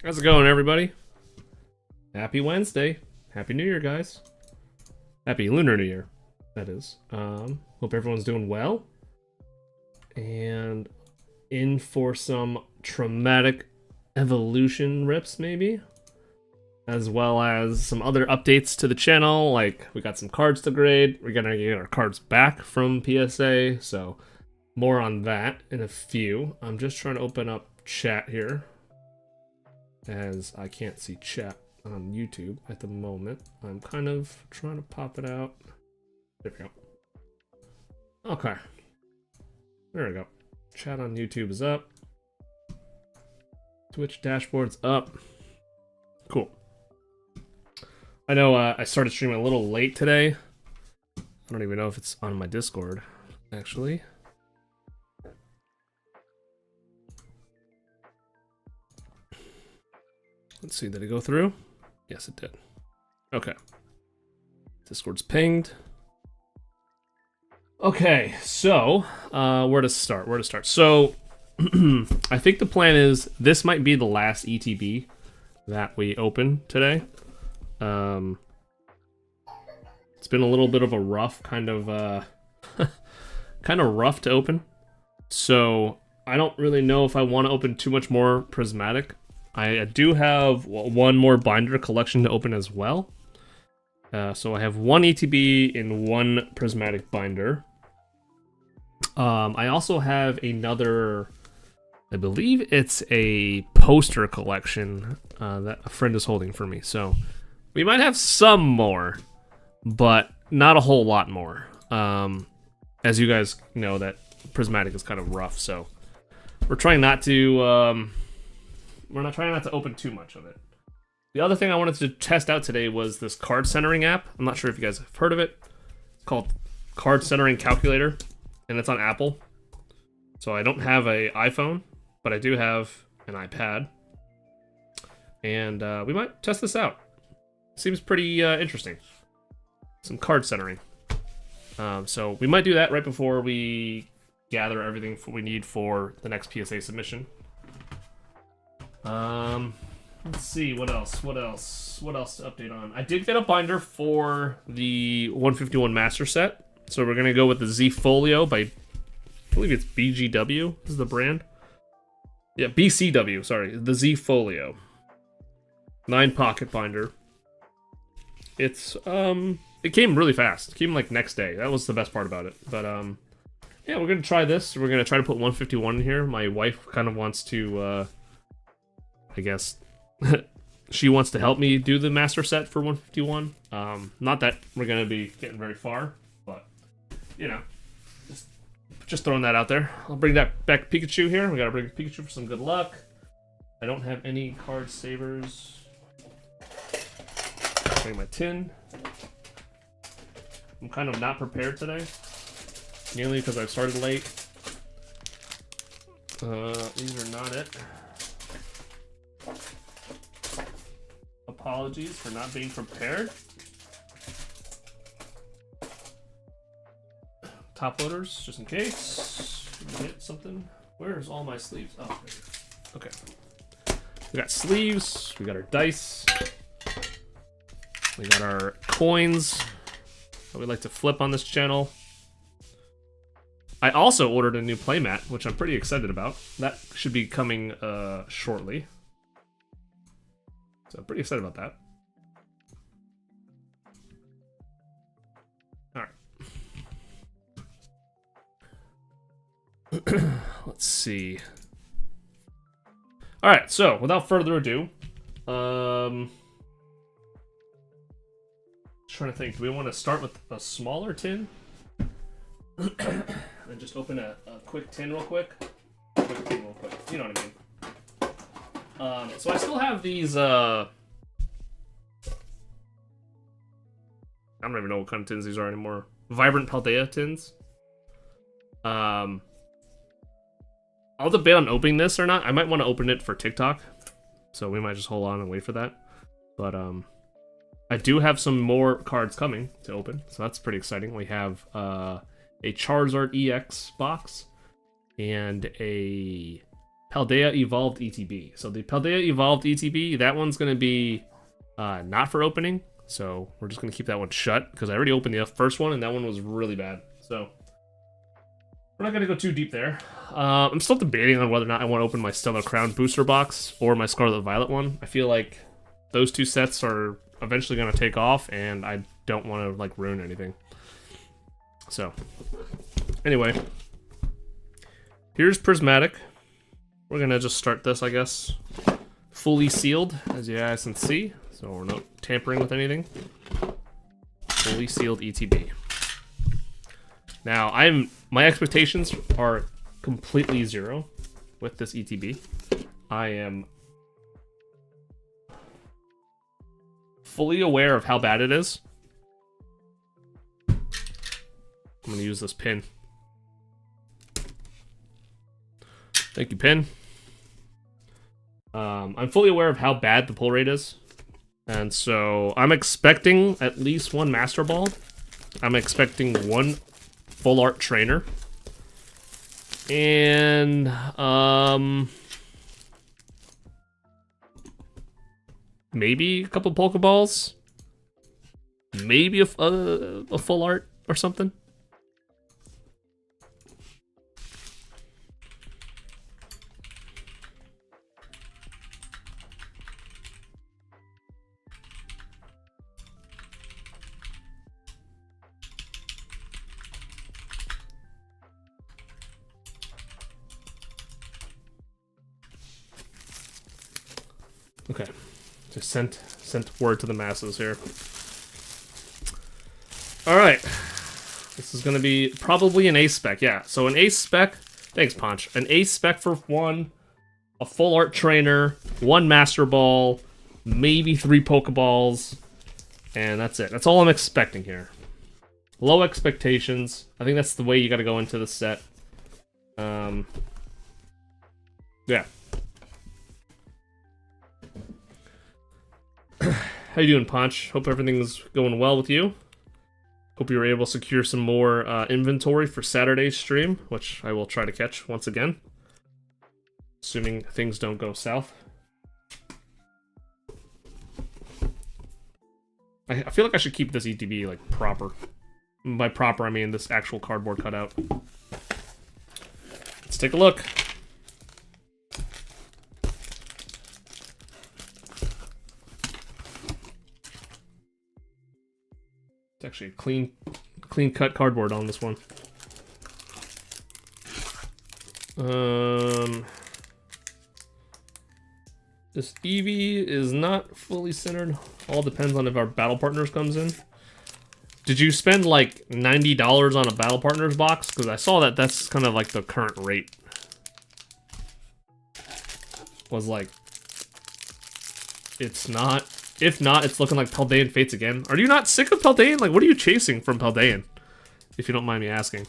How's it going, everybody? Happy Wednesday. Happy New Year, guys. Happy Lunar New Year, that is. Hope everyone's doing well. And in for some traumatic evolution rips, maybe? As well as some other updates to the channel, like we got some cards to grade. We're gonna get our cards back from PSA, so more on that in a few. I'm just trying to open up chat here, as I can't see chat on YouTube at the moment. I'm kind of trying to pop it out. There we go. Okay. There we go. Chat on YouTube is up. Twitch dashboard's up. Cool. I know I started streaming a little late today. I don't even know if it's on my Discord, actually. Let's see, did it go through? Yes, it did. Okay. Discord's pinged. Okay, so, where to start? So, I think the plan is this might be the last ETB that we open today. It's been a little bit of a rough, kind of rough to open. So, I don't really know if I want to open too much more prismatic. I do have one more binder collection to open as well. So I have one ETB and one prismatic binder. I also have another, I believe it's a poster collection that a friend is holding for me. So we might have some more, but not a whole lot more. As you guys know, that prismatic is kind of rough, so we're trying not to... We're trying not to open too much of it. The other thing I wanted to test out today was this card centering app. I'm not sure if you guys have heard of it. It's called Card Centering Calculator, and it's on Apple. So I don't have an iPhone, but I do have an iPad. And we might test this out. Seems pretty interesting. Some card centering. So we might do that right before we gather everything we need for the next PSA submission. Let's see, what else to update on? I did get a binder for the 151 Master Set, so we're gonna go with the Z Folio by, I believe it's BGW, is the brand? Yeah, BCW, sorry, the Z Folio. 9-pocket binder. It's, it came really fast. It came like next day. That was the best part about it. But, yeah, we're gonna try this. We're gonna try to put 151 in here. My wife kind of wants to, I guess she wants to help me do the master set for 151. Not that we're gonna be getting very far, but you know, just throwing that out there. I'll bring that back Pikachu here. We gotta bring Pikachu for some good luck. I don't have any card savers. Bring my tin. I'm kind of not prepared today, mainly because I've started late. These are not it. Apologies for not being prepared. Top loaders, just in case. Get something. Where's all my sleeves? Oh, there we go. Okay. We got sleeves. We got our dice. We got our coins that we like to flip on this channel. I also ordered a new playmat, which I'm pretty excited about. That should be coming shortly. So I'm pretty excited about that. Alright. Let's see. Alright, so without further ado, trying to think, do we want to start with a smaller tin? And just open a quick tin real quick. You know what I mean. So I still have these, I don't even know what kind of tins these are anymore. Vibrant Paldea tins. I'll debate on opening this or not. I might want to open it for TikTok. So we might just hold on and wait for that. But, I do have some more cards coming to open. So that's pretty exciting. We have, a Charizard EX box. And a Paldea Evolved ETB. So the Paldea Evolved ETB, that one's going to be not for opening. So we're just going to keep that one shut because I already opened the first one and that one was really bad. So we're not going to go too deep there. I'm still debating on whether or not I want to open my Stellar Crown booster box or my Scarlet Violet one. I feel like those two sets are eventually going to take off and I don't want to like ruin anything. So anyway, here's Prismatic. We're going to just start this, I guess, fully sealed, as you guys can see. So we're not tampering with anything. Fully sealed ETB. Now, my expectations are completely zero with this ETB. I am fully aware of how bad it is. I'm going to use this pin. Thank you, pin. I'm fully aware of how bad the pull rate is. And so I'm expecting at least one Master Ball. I'm expecting one Full Art Trainer. And, maybe a couple Pokeballs. Maybe a Full Art or something. Okay, just sent word to the masses here. All right, this is gonna be probably an ace spec, yeah. So an ace spec, thanks Ponch. An ace spec for one, a Full Art Trainer, one Master Ball, maybe 3 Pokeballs, and that's it. That's all I'm expecting here. Low expectations. I think that's the way you got to go into the set. Yeah. How you doing, Ponch? Hope everything's going well with you. Hope you were able to secure some more inventory for Saturday's stream, which I will try to catch once again. Assuming things don't go south. I feel like I should keep this ETB, like, proper. By proper, I mean this actual cardboard cutout. Let's take a look. It's actually a clean cut cardboard on this one. This Eevee is not fully centered. All depends on if our Battle Partners comes in. Did you spend like $90 on a Battle Partners box? Because I saw that that's kind of like the current rate. Was like, it's not. If not, it's looking like Paldean Fates again. Are you not sick of Paldean? Like, what are you chasing from Paldean? If you don't mind me asking.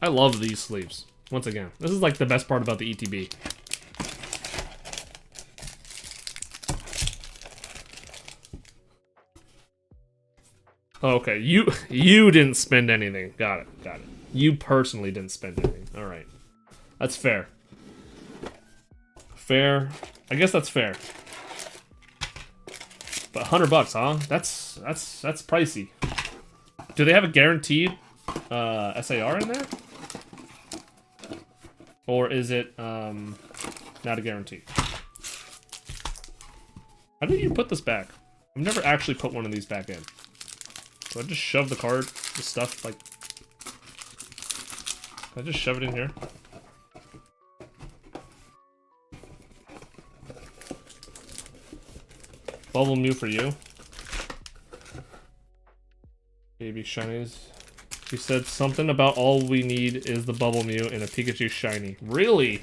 I love these sleeves. Once again, this is like the best part about the ETB. Oh, okay, you didn't spend anything. Got it. You personally didn't spend anything. All right, that's fair. Fair. I guess that's fair. But $100, huh? That's pricey. Do they have a guaranteed SAR in there? Or is it not a guarantee? How did you put this back? I've never actually put one of these back in. Do I just shove the card, the stuff, like... Can I just shove it in here? Bubble Mew for you. Baby shinies. You said something about all we need is the Bubble Mew and a Pikachu shiny. Really?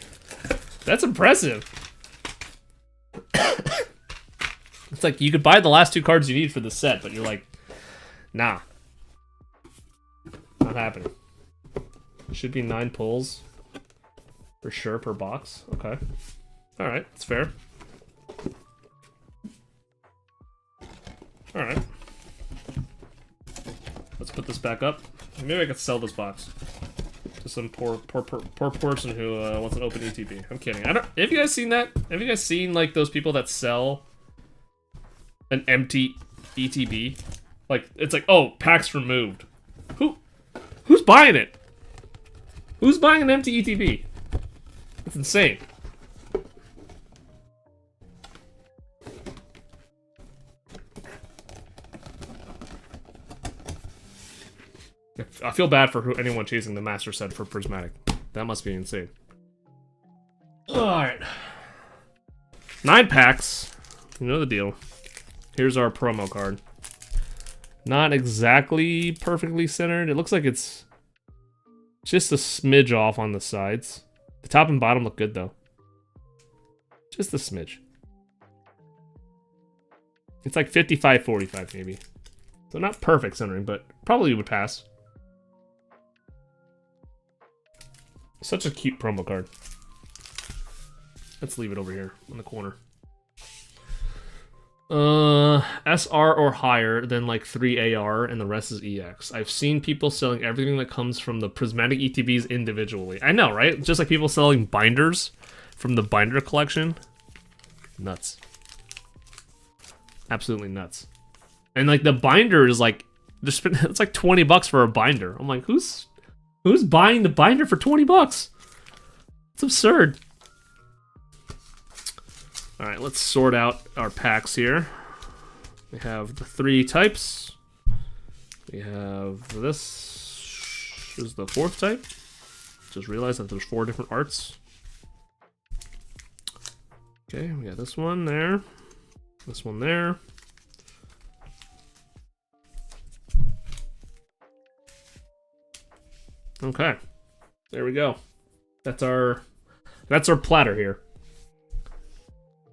That's impressive. It's like you could buy the last 2 cards you need for the set, but you're like, nah. Not happening. Should be 9 pulls. For sure, per box. Okay. Alright, that's fair. Alright. Let's put this back up. Maybe I could sell this box to some poor person who wants an open ETB. I'm kidding. Have you guys seen that? Have you guys seen like those people that sell an empty ETB? Like it's like, oh, packs removed. Who's buying it? Who's buying an empty ETB? It's insane. I feel bad for anyone chasing the master set for prismatic. That must be insane. Alright. 9 packs. You know the deal. Here's our promo card. Not exactly perfectly centered. It looks like it's just a smidge off on the sides. The top and bottom look good though. Just a smidge. It's like 55-45 maybe. So not perfect centering, but probably would pass. Such a cute promo card. Let's leave it over here in the corner. SR or higher than like 3 AR and the rest is EX. I've seen people selling everything that comes from the prismatic ETBs individually. I know, right? Just like people selling binders from the binder collection. Nuts. Absolutely nuts. And like the binder is like, it's like 20 bucks for a binder. I'm like, who's buying the binder for 20 bucks? It's absurd. All right, let's sort out our packs here. We have the 3 types. We have this is the 4th type. Just realized that there's 4 different arts. Okay, we got this one there. This one there. Okay, there we go. That's our platter here.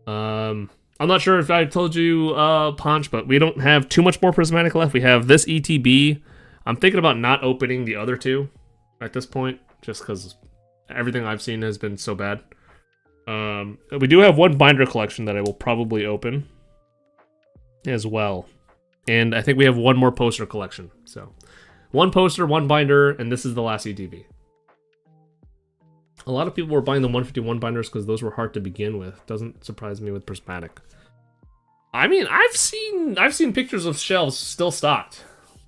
I'm not sure if I told you, Ponch, but we don't have too much more prismatic left. We have this ETB. I'm thinking about not opening the other 2 at this point, just because everything I've seen has been so bad. We do have 1 binder collection that I will probably open as well. And I think we have 1 more poster collection. So 1 poster, 1 binder, and this is the last ETB. A lot of people were buying the 151 binders because those were hard to begin with. Doesn't surprise me with prismatic. I mean, I've seen pictures of shelves still stocked,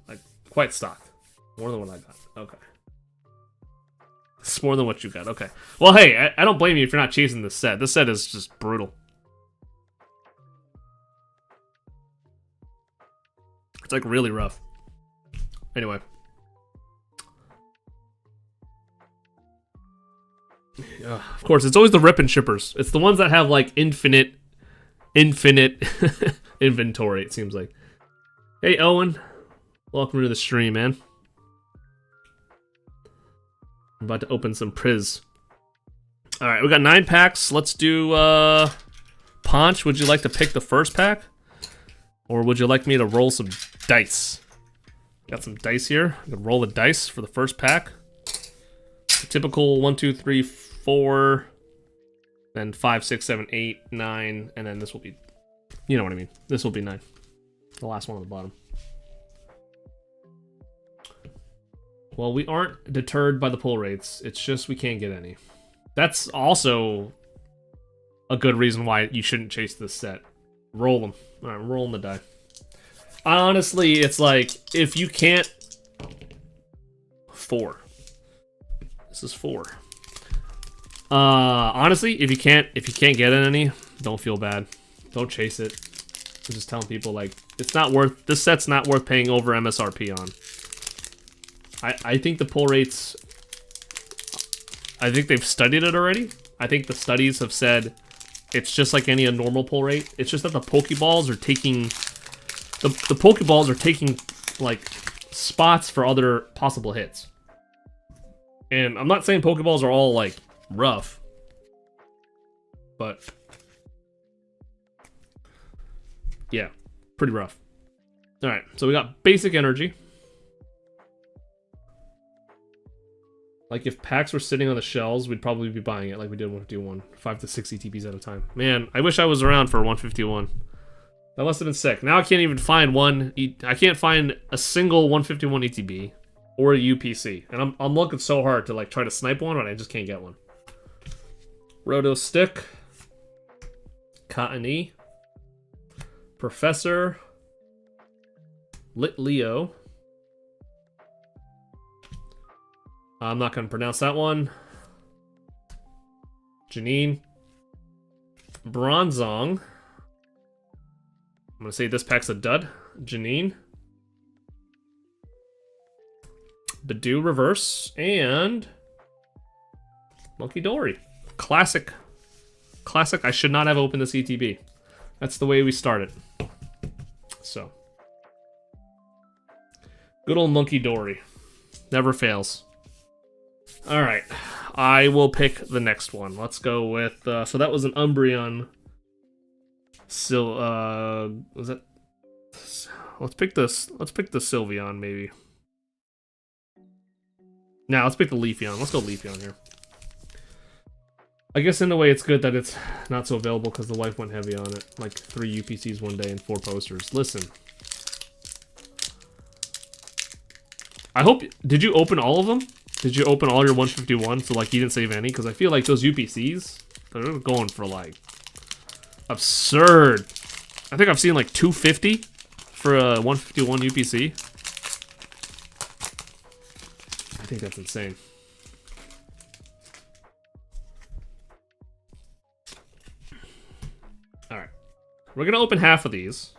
like quite stocked, more than what I got. Okay, it's more than what you got. Okay, well, hey, I don't blame you if you're not chasing this set. This set is just brutal. It's like really rough. Anyway. Of course, it's always the rip and shippers. It's the ones that have like infinite inventory, it seems like. Hey, Owen. Welcome to the stream, man. I'm about to open some Priz. Alright, we got 9 packs. Let's do, Ponch, would you like to pick the first pack? Or would you like me to roll some dice? Got some dice here. I'm gonna roll the dice for the first pack. The typical 1, 2, 3, 4, then 5, 6, 7, 8, 9, and then this will be, you know what I mean. This will be 9. The last one on the bottom. Well, we aren't deterred by the pull rates. It's just we can't get any. That's also a good reason why you shouldn't chase this set. Roll them. All right, I'm rolling the die. Honestly, it's like, if you can't... 4. This is 4. Honestly, if you can't get any, don't feel bad. Don't chase it. I'm just telling people, like, it's not worth, this set's not worth paying over MSRP on. I think the pull rates, I think they've studied it already. I think the studies have said it's just like any normal pull rate. It's just that the Pokeballs are taking, the Pokeballs are taking, like, spots for other possible hits. And I'm not saying Pokeballs are all, like, rough. But, yeah, pretty rough. Alright, so we got basic energy. Like, if packs were sitting on the shelves, we'd probably be buying it like we did 151. 5 to 6 ETBs at a time. Man, I wish I was around for 151. That must have been sick. Now I can't even find one. I can't find a single 151 ETB or a UPC, and I'm looking so hard to like try to snipe one, but I just can't get one. Roto Stick, Cotton E, Professor, Lit Leo. I'm not gonna pronounce that one. Janine, Bronzong. I'm gonna say this pack's a dud. Janine. Badoo Reverse. And Monkey Dory. Classic. Classic. I should not have opened this ETB. That's the way we started. So. Good old Monkey Dory. Never fails. Alright. I will pick the next one. Let's go with... so that was an Umbreon... was that? Let's pick this. Let's pick the Sylveon, maybe. Now let's pick the Leafeon. Let's go Leafeon here. I guess in a way it's good that it's not so available because the wife went heavy on it. Like 3 UPCs one day and 4 posters. Listen. I hope... Did you open all of them? Did you open all your 151 so like you didn't save any? Because I feel like those UPCs, they're going for like... absurd. I think I've seen like 250 for a 151 UPC. I think that's insane. Alright. We're going to open half of these.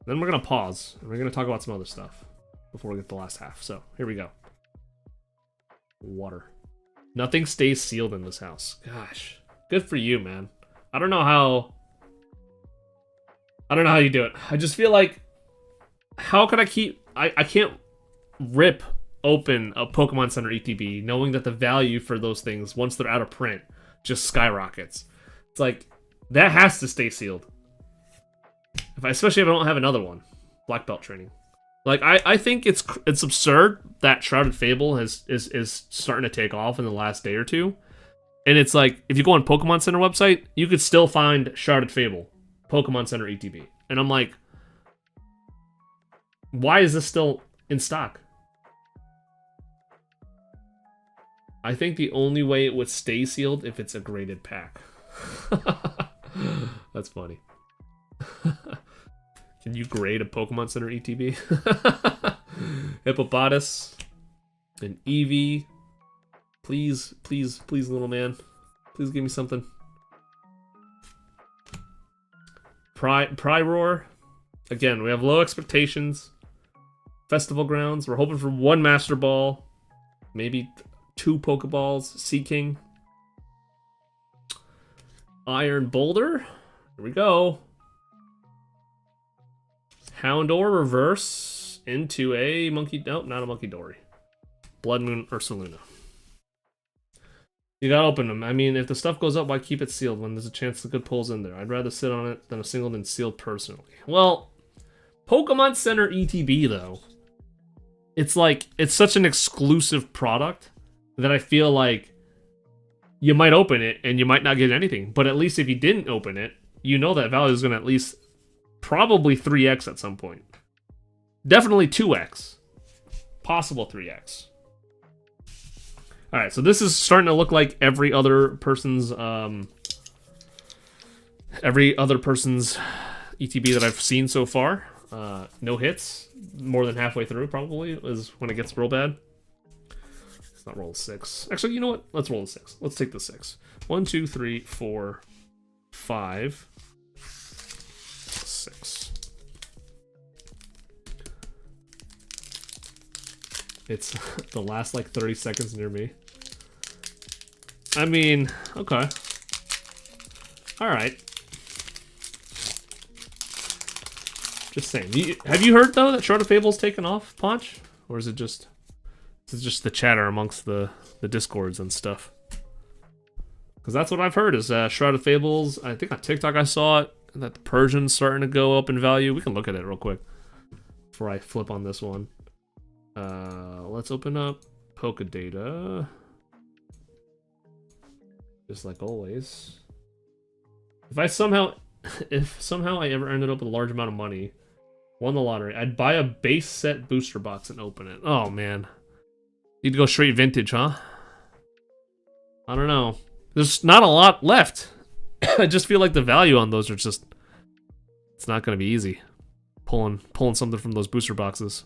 Then we're going to pause. And we're going to talk about some other stuff before we get the last half. So, here we go. Water. Nothing stays sealed in this house. Gosh. Good for you, man. I don't know how you do it. I just feel like, how can I keep... I can't rip open a Pokemon Center ETB knowing that the value for those things, once they're out of print, just skyrockets. It's like, that has to stay sealed. Especially if I don't have another one. Black Belt training. Like, I think it's absurd that Shrouded Fable is starting to take off in the last day or two. And it's like, if you go on Pokemon Center website, you could still find Shrouded Fable. Pokemon Center ETB. And I'm like, why is this still in stock? I think the only way it would stay sealed if it's a graded pack. That's funny. Can you grade a Pokemon Center ETB? Hippopotas. An Eevee. Please, please, please, little man. Please give me something. Priroar. Again, we have low expectations. Festival Grounds. We're hoping for 1 Master Ball. Maybe 2 Pokeballs. Sea King. Iron Boulder. Here we go. Houndour Reverse into a Monkey... Nope, not a Monkey Dory. Blood Moon Ursaluna. You gotta open them. I mean, if the stuff goes up, why keep it sealed when there's a chance the good pull's in there? I'd rather sit on it than a single than sealed personally. Well, Pokemon Center ETB, though, it's like, it's such an exclusive product that I feel like you might open it and you might not get anything. But at least if you didn't open it, you know that value is going to at least probably 3x at some point. Definitely 2x. Possible 3x. Alright, so this is starting to look like every other person's ETB that I've seen so far. No hits. More than halfway through, probably, is when it gets real bad. Let's not roll a 6. Actually, you know what? Let's roll a 6. Let's take the 6. 1, 2, 3, 4, 5, 6. It's the last, like, 30 seconds near me. I mean, okay. Alright. Just saying. Have you heard, though, that Shrouded Fable's taken off, Ponch? Or is it just the chatter amongst the Discords and stuff? Because that's what I've heard, is Shrouded Fables, I think on TikTok I saw it, that the Persian's starting to go up in value. We can look at it real quick before I flip on this one. Let's open up Pokedata. Just like always. If I somehow if somehow I ever ended up with a large amount of money, won the lottery, I'd buy a base set booster box and open it. Oh man. Need to go straight vintage, huh? I don't know. There's not a lot left. I just feel like the value on those are just... It's not going to be easy. Pulling something from those booster boxes.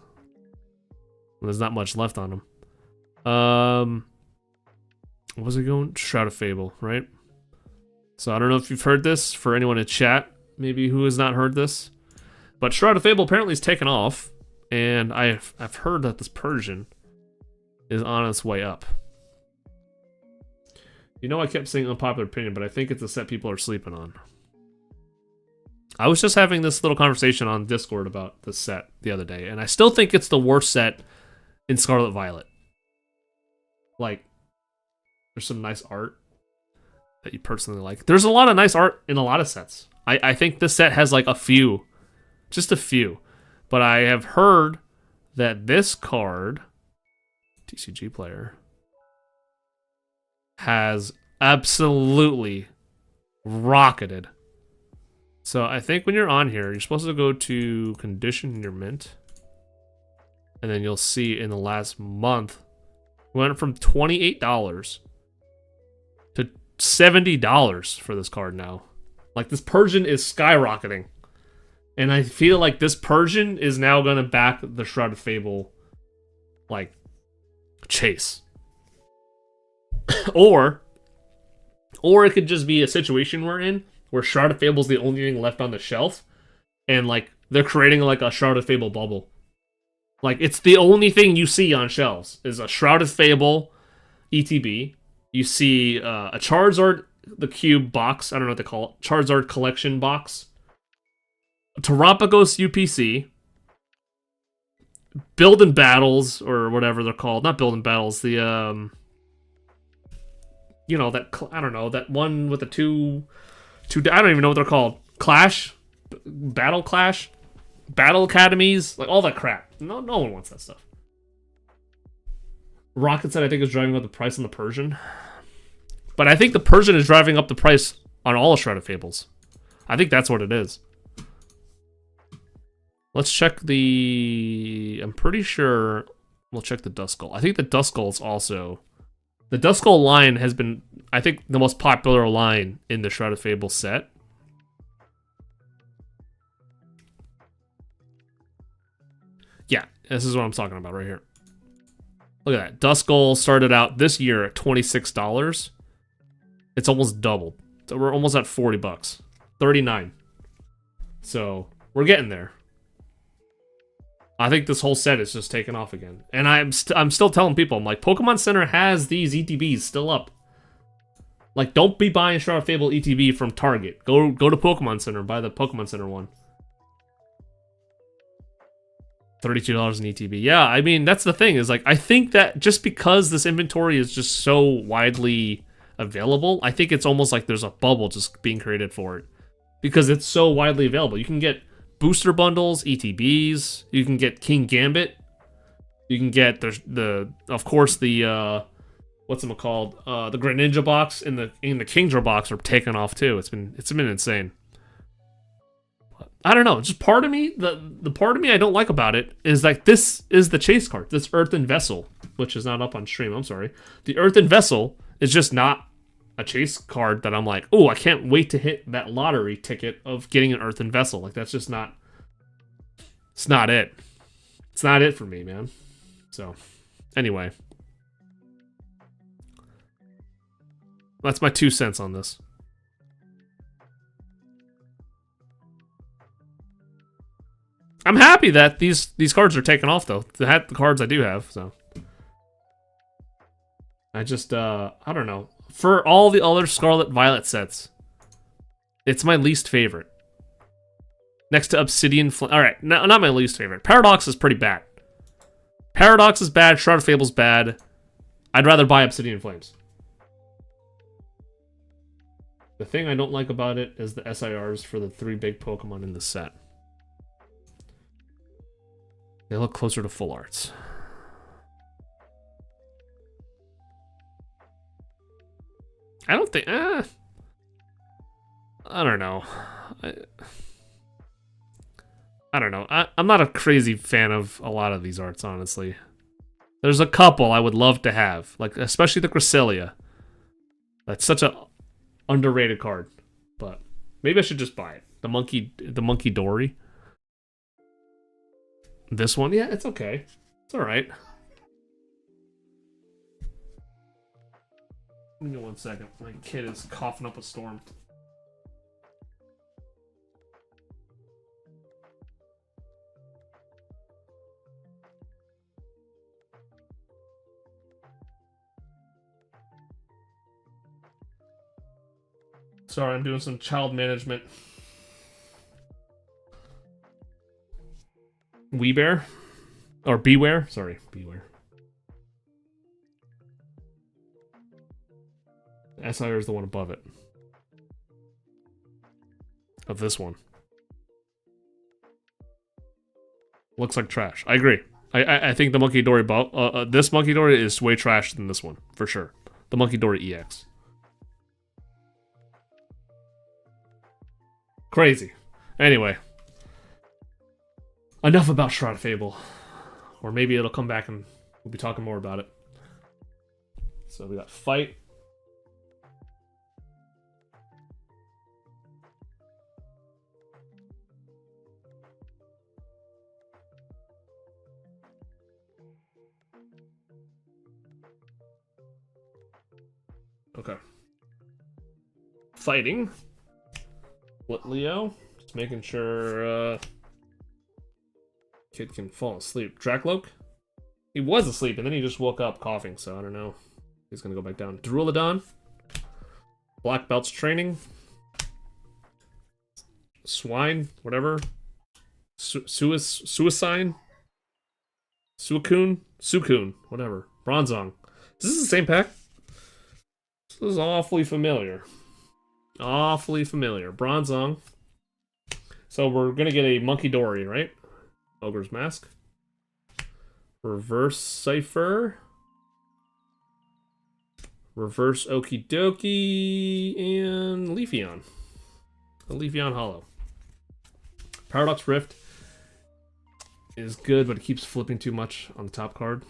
There's not much left on them. What was it going? Shroud of Fable, right? So I don't know if you've heard this. For anyone in chat, maybe who has not heard this. But Shroud of Fable apparently is taken off. And I've heard that this Persian is on its way up. You know, I kept saying unpopular opinion, but I think it's a set people are sleeping on. I was just having this little conversation on Discord about this set the other day, and I still think it's the worst set in Scarlet Violet. Like, there's some nice art that you personally like. There's a lot of nice art in a lot of sets. I think this set has like a few. Just a few. But I have heard that this card, TCG player, has absolutely rocketed. So I think when you're on here, you're supposed to go to condition in your mint. And then you'll see in the last month, we went from $28 to $70 for this card now. Like, this Persian is skyrocketing. And I feel like this Persian is now going to back the Shroud of Fable, like, chase. Or it could just be a situation we're in where Shroud of Fable is the only thing left on the shelf, and like they're creating like a Shroud of Fable bubble. Like, it's the only thing you see on shelves is a Shroud of Fable ETB. You see a Charizard the Cube box. I don't know what they call it. Charizard collection box. Terapagos UPC. Build Battles or whatever they're called. Not Build Battles. The you know, that, I don't know, that one with the two, I don't even know what they're called. Clash? Battle Clash? Battle Academies? Like, all that crap. No one wants that stuff. Rocket said I think is driving up the price on the Persian. But I think the Persian is driving up the price on all the Shroud of Fables. I think that's what it is. Let's check the... I'm pretty sure we'll check the Duskull. I think the Duskull is also... The Duskull line has been, I think, the most popular line in the Shroud of Fable set. Yeah, this is what I'm talking about right here. Look at that. Duskull started out this year at $26. It's almost doubled. So we're almost at $40. 39. So we're getting there. I think this whole set is just taking off again. And I'm still telling people, I'm like, Pokemon Center has these ETBs still up. Like, don't be buying Shroud of Fable ETB from Target. Go to Pokemon Center and buy the Pokemon Center one. $32 in ETB. Yeah, I mean, that's the thing, is like, I think that just because this inventory is just so widely available, I think it's almost like there's a bubble just being created for it. Because it's so widely available. You can get booster bundles, ETBs, you can get King Gambit, you can get of course the what's it called? The Greninja box and the Kingdra box are taken off too. It's been insane. But I don't know, just part of me, the part of me I don't like about it is like, this is the chase card, this Earthen Vessel, which is not up on stream, I'm sorry. The Earthen Vessel is just not a chase card that I'm like, oh, I can't wait to hit that lottery ticket of getting an Earthen Vessel. Like, that's just not... It's not it. It's not it for me, man. So, anyway. That's my 2 cents on this. I'm happy that these cards are taken off, though. The cards I do have, so... I just, I don't know. For all the other Scarlet Violet sets, it's my least favorite. Next to Obsidian Flame. Alright, no, not my least favorite. Paradox is pretty bad. Paradox is bad, Shroud of Fable's bad. I'd rather buy Obsidian Flames. The thing I don't like about it is the SIRs for the 3 big Pokemon in the set. They look closer to full arts. I don't think... I don't know. I don't know. I'm not a crazy fan of a lot of these arts, honestly. There's a couple I would love to have, like especially the Cresselia. That's such a underrated card, but maybe I should just buy it. The monkey Dory. This one, yeah, it's okay. It's all right. Give me 1 second. My kid is coughing up a storm. Sorry, I'm doing some child management. Weebear? Or Beware? Sorry, Beware. SIR is the one above it. Of this one. Looks like trash. I agree. I think the Monkey Dory this Monkey Dory is way trash than this one, for sure. The Monkey Dory EX. Crazy. Anyway. Enough about Shroud of Fable. Or maybe it'll come back and we'll be talking more about it. So we got Fight. Okay. Fighting. What, Leo? Just making sure kid can fall asleep. Drakloak? He was asleep and then he just woke up coughing, so I don't know. He's gonna go back down. Duraludon. Black Belt's training. Swine, whatever. Suicide. Suicune, whatever. Bronzong. Is this the same pack? This is awfully familiar. Awfully familiar. Bronzong. So we're gonna get a Monkey Dory, right? Ogre's Mask. Reverse Cypher. Reverse Okie Dokie. And Leafeon. A Leafeon Hollow. Paradox Rift is good, but it keeps flipping too much on the top card.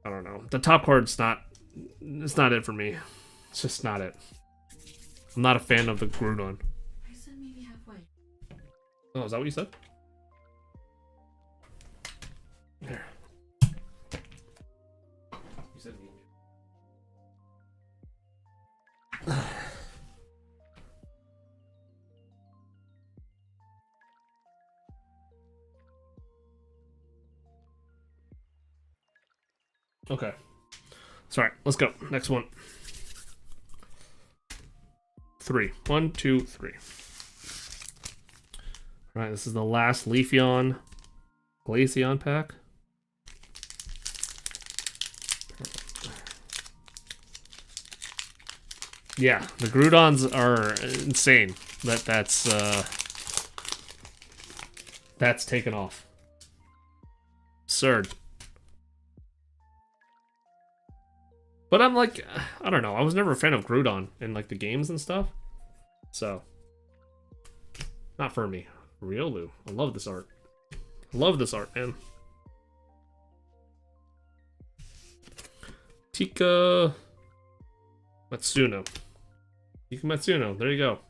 I don't know. The top card's not... It's not it for me. It's just not it. I'm not a fan of the Groudon. I said maybe halfway. Oh, is that what you said? There. You said maybe. Okay. Sorry, let's go. Next one. 3. 1, 2, 3. Alright, this is the last Leafeon Glaceon pack. Yeah, the Groudons are insane. That's taken off. Absurd. But I'm like, I don't know. I was never a fan of Groudon in like the games and stuff. So, not for me. Riolu. I love this art. I love this art, man. Tika Matsuno. Tika Matsuno. There you go.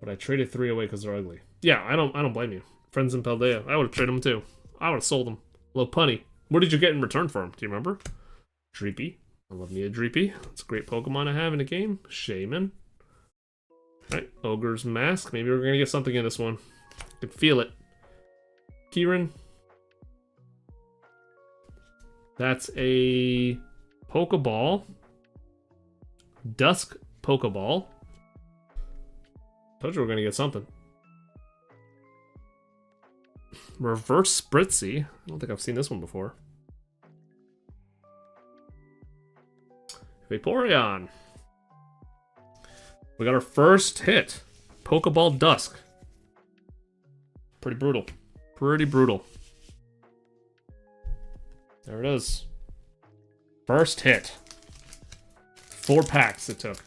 But I traded 3 away because they're ugly. Yeah, I don't blame you. Friends in Paldea. I would have traded them too. I would have sold them. Lopunny. What did you get in return for them? Do you remember? Dreepy. I love me a Dreepy. It's a great Pokemon to have in a game. Shaman. Alright, Ogre's Mask. Maybe we're gonna get something in this one. I can feel it. Kieran. That's a Pokeball. Dusk Pokeball. Told you we're gonna get something. Reverse Spritzy. I don't think I've seen this one before. Vaporeon. We got our first hit. Pokeball Dusk. Pretty brutal. Pretty brutal. There it is. First hit. 4 packs it took.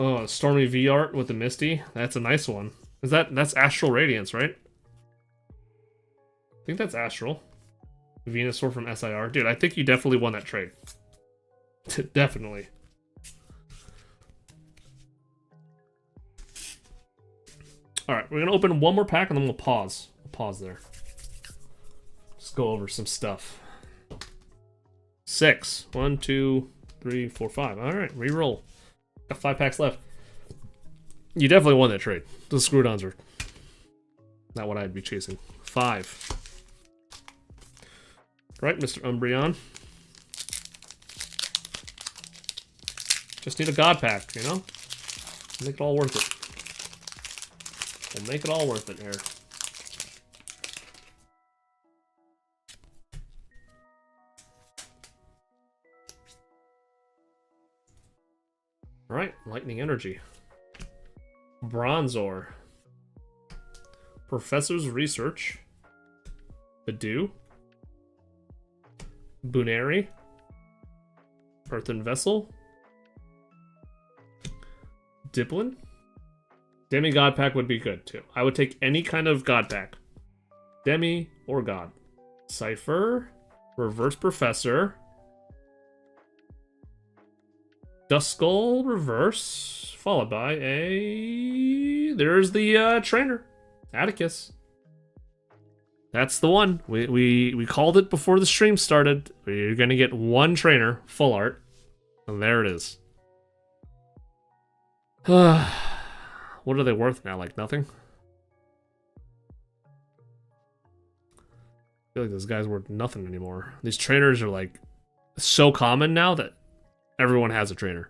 Oh, Stormy V art with the Misty. That's a nice one. That's Astral Radiance, right? I think that's Astral. Venusaur from SIR. Dude, I think you definitely won that trade. Definitely. Alright, we're gonna open one more pack and then we'll pause. We'll pause there. Just go over some stuff. 6. 1, 2, 3, 4, 5. Alright, reroll. Got 5 packs left. You definitely won that trade. The Screwdons are not what I'd be chasing. 5. Right, Mr. Umbreon. Just need a God pack, you know? Make it all worth it. We'll make it all worth it here. Alright, Lightning Energy. Bronzor. Professor's Research. Badoo. Buneri. Earthen Vessel. Diplin. Demigod pack would be good too. I would take any kind of God pack. Demi or God. Cypher. Reverse Professor. Duskull Reverse. Followed by a... There's the trainer. Atticus. That's the one. We called it before the stream started. You're going to get one trainer, full art. And there it is. What are they worth now? Like nothing? I feel like this guy's worth nothing anymore. These trainers are like so common now that everyone has a trainer.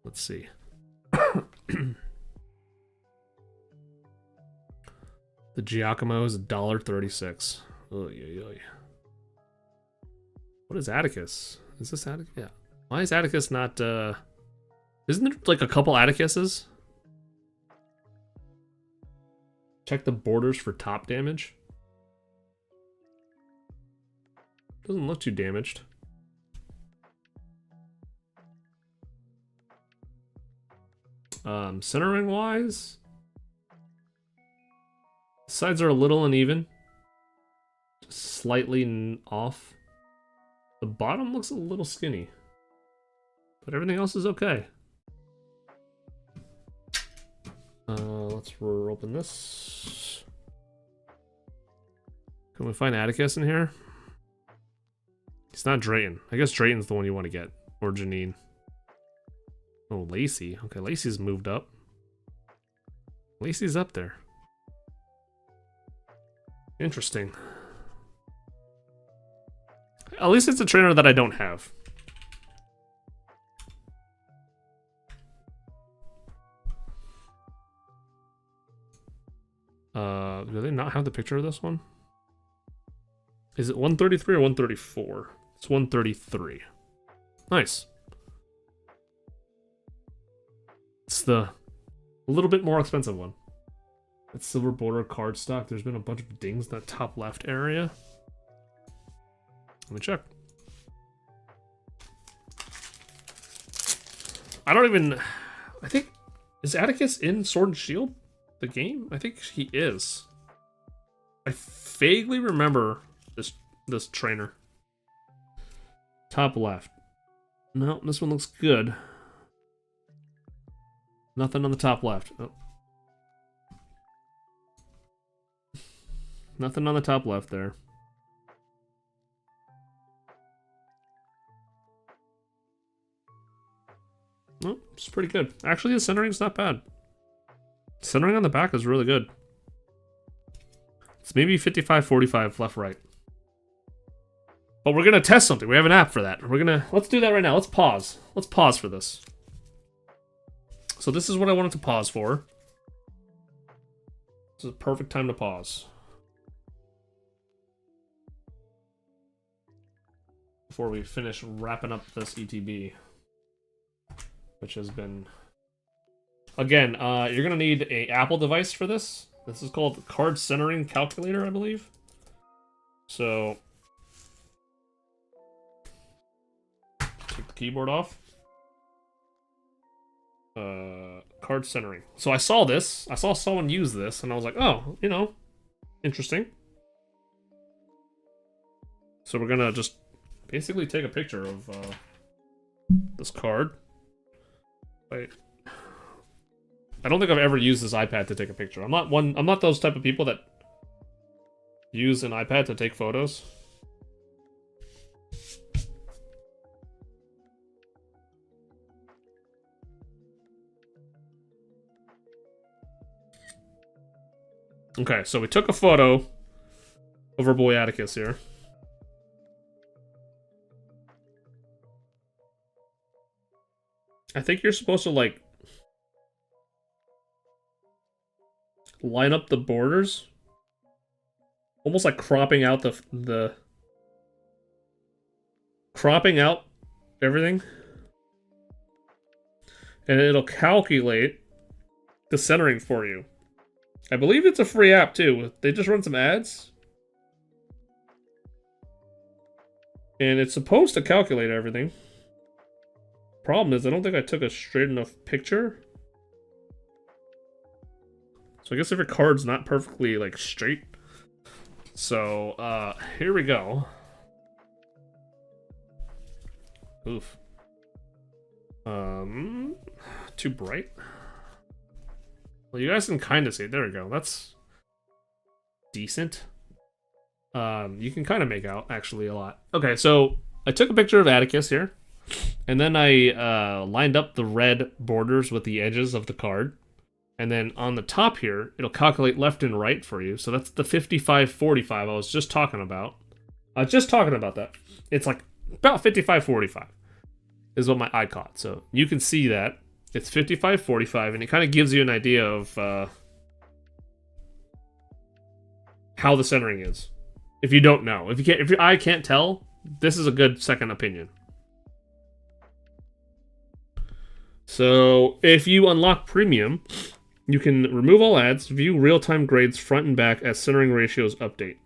Let's see. The Giacomo is $1.36. Oy, oy, oy. What is Atticus? Is this Atticus? Yeah. Why is Atticus not, Isn't there like a couple Atticuses? Check the borders for top damage. Doesn't look too damaged. Centering wise, sides are a little uneven, just slightly off. The bottom looks a little skinny, but everything else is okay. Let's open this. Can we find Atticus in here? It's not Drayton. I guess Drayton's the one you want to get, or Janine. Oh, Lacey. Okay, Lacey's moved up. Lacey's up there. Interesting. At least it's a trainer that I don't have. Do they not have the picture of this one? Is it 133 or 134? It's 133. Nice. It's the a little bit more expensive one. It's silver border cardstock. There's been a bunch of dings in that top left area. Let me check. I think, is Atticus in Sword and Shield? The game? I think he is. I vaguely remember this trainer. Top left. No, this one looks good. Nothing on the top left. Oh. Nothing on the top left there. Oh, it's pretty good. Actually, the centering's not bad. Centering on the back is really good. It's maybe 55-45 left-right. But we're gonna test something. We have an app for that. Let's do that right now. Let's pause. Let's pause for this. So this is what I wanted to pause for. This is a perfect time to pause. Before we finish wrapping up this ETB. Which has been... Again, you're gonna need a Apple device for this. This is called Card Centering Calculator, I believe. So... take the keyboard off. Card centering. So I saw this. I saw someone use this, and I was like, oh, you know, interesting. So we're gonna just basically take a picture of this card. Wait. I don't think I've ever used this iPad to take a picture. I'm not those type of people that use an iPad to take photos. Okay, so we took a photo of our boy Atticus here. I think you're supposed to, like, line up the borders. Almost like cropping out the cropping out everything. And it'll calculate the centering for you. I believe it's a free app too. They just run some ads. And it's supposed to calculate everything. Problem is, I don't think I took a straight enough picture. So I guess if your card's not perfectly, like, straight. So, here we go. Oof. Too bright? Well, you guys can kind of see it. There we go. That's decent. You can kind of make out, actually, a lot. Okay, so I took a picture of Atticus here. And then I lined up the red borders with the edges of the card. And then on the top here, it'll calculate left and right for you. So that's the 55-45 I was just talking about. I was just talking about that. It's like about 55-45 is what my eye caught. So you can see that. It's 55-45, and it kind of gives you an idea of how the centering is. If you don't know. If your eye can't tell, this is a good second opinion. So if you unlock Premium, you can remove all ads, view real-time grades front and back as centering ratios update.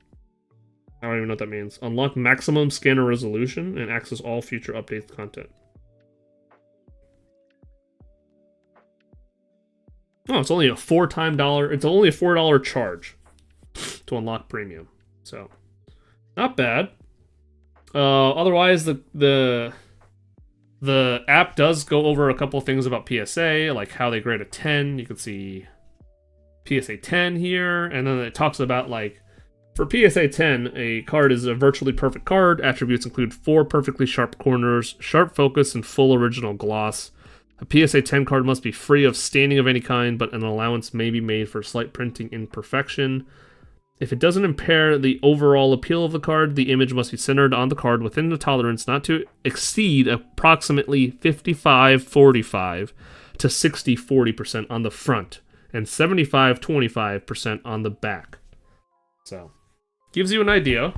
I don't even know what that means. Unlock maximum scanner resolution and access all future updates content. Oh, it's only a $4 charge to unlock Premium. So, not bad. Otherwise, the app does go over a couple things about PSA, like how they grade a 10. You can see PSA 10 here, and then it talks about, like, for PSA 10, a card is a virtually perfect card. Attributes include 4 perfectly sharp corners, sharp focus, and full original gloss. A PSA 10 card must be free of staining of any kind, but an allowance may be made for slight printing imperfection. If it doesn't impair the overall appeal of the card, the image must be centered on the card within the tolerance not to exceed approximately 55-45 to 60-40% on the front and 75-25% on the back. So, gives you an idea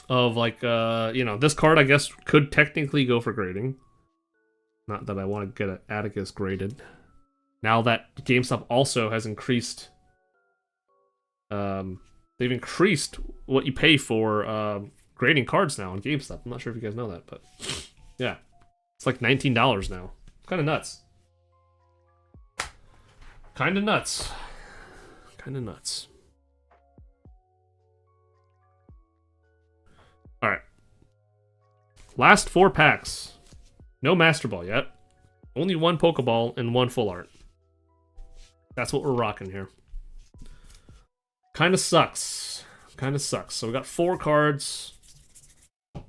of, like, this card, I guess, could technically go for grading. Not that I want to get an Atticus graded. Now that GameStop also has increased... they've increased what you pay for grading cards now on GameStop. I'm not sure if you guys know that, but yeah. It's like $19 now. Kind of nuts. Kind of nuts. Kind of nuts. Alright. Last 4 packs. No Master Ball yet. Only 1 Pokeball and 1 Full Art. That's what we're rocking here. Kind of sucks. Kind of sucks. So we got 4 cards. We